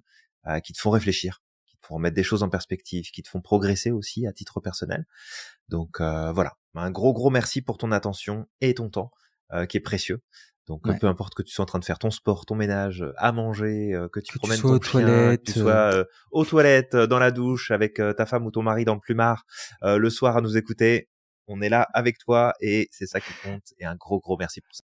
qui te font réfléchir, qui te font remettre des choses en perspective, qui te font progresser aussi à titre personnel. Donc voilà, un gros merci pour ton attention et ton temps qui est précieux. Donc peu importe que tu sois en train de faire ton sport, ton ménage, à manger, que tu promènes ton chien, que tu sois aux toilettes, dans la douche avec ta femme ou ton mari dans le plumard, le soir à nous écouter, on est là avec toi et c'est ça qui compte. Et un gros merci pour ça.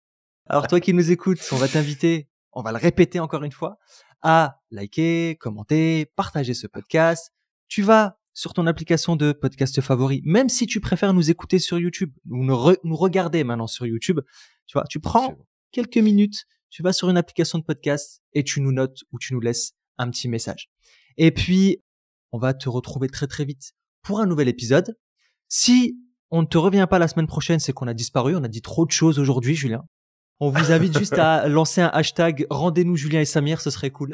Alors toi qui nous écoutes, on va t'inviter, on va le répéter encore une fois, à liker, commenter, partager ce podcast. Tu vas sur ton application de podcast favori, même si tu préfères nous écouter sur YouTube ou nous regarder maintenant sur YouTube, tu vois, tu prends quelques minutes, tu vas sur une application de podcast et tu nous notes ou tu nous laisses un petit message. Et puis, on va te retrouver très vite pour un nouvel épisode. Si on ne te revient pas la semaine prochaine, c'est qu'on a disparu, on a dit trop de choses aujourd'hui, Julien. On vous invite juste à lancer un hashtag « Rendez-nous Julien et Samir », ce serait cool.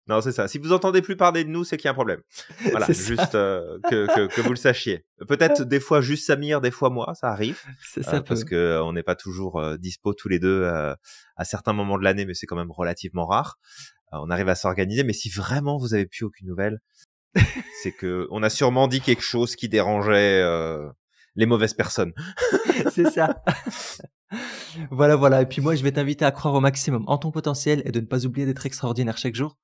Non, c'est ça. Si vous entendez plus parler de nous, c'est qu'il y a un problème. Voilà, juste que vous le sachiez. Peut-être des fois juste Samir, des fois moi, ça arrive. Parce que on n'est pas toujours dispo tous les deux à certains moments de l'année, mais c'est quand même relativement rare. On arrive à s'organiser, mais si vraiment vous avez plus aucune nouvelle, c'est que on a sûrement dit quelque chose qui dérangeait les mauvaises personnes. C'est ça. Voilà. Et puis moi, je vais t'inviter à croire au maximum en ton potentiel et de ne pas oublier d'être extraordinaire chaque jour.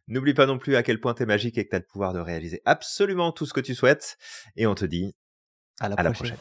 N'oublie pas non plus à quel point t'es magique et que t'as le pouvoir de réaliser absolument tout ce que tu souhaites. Et on te dit à la prochaine.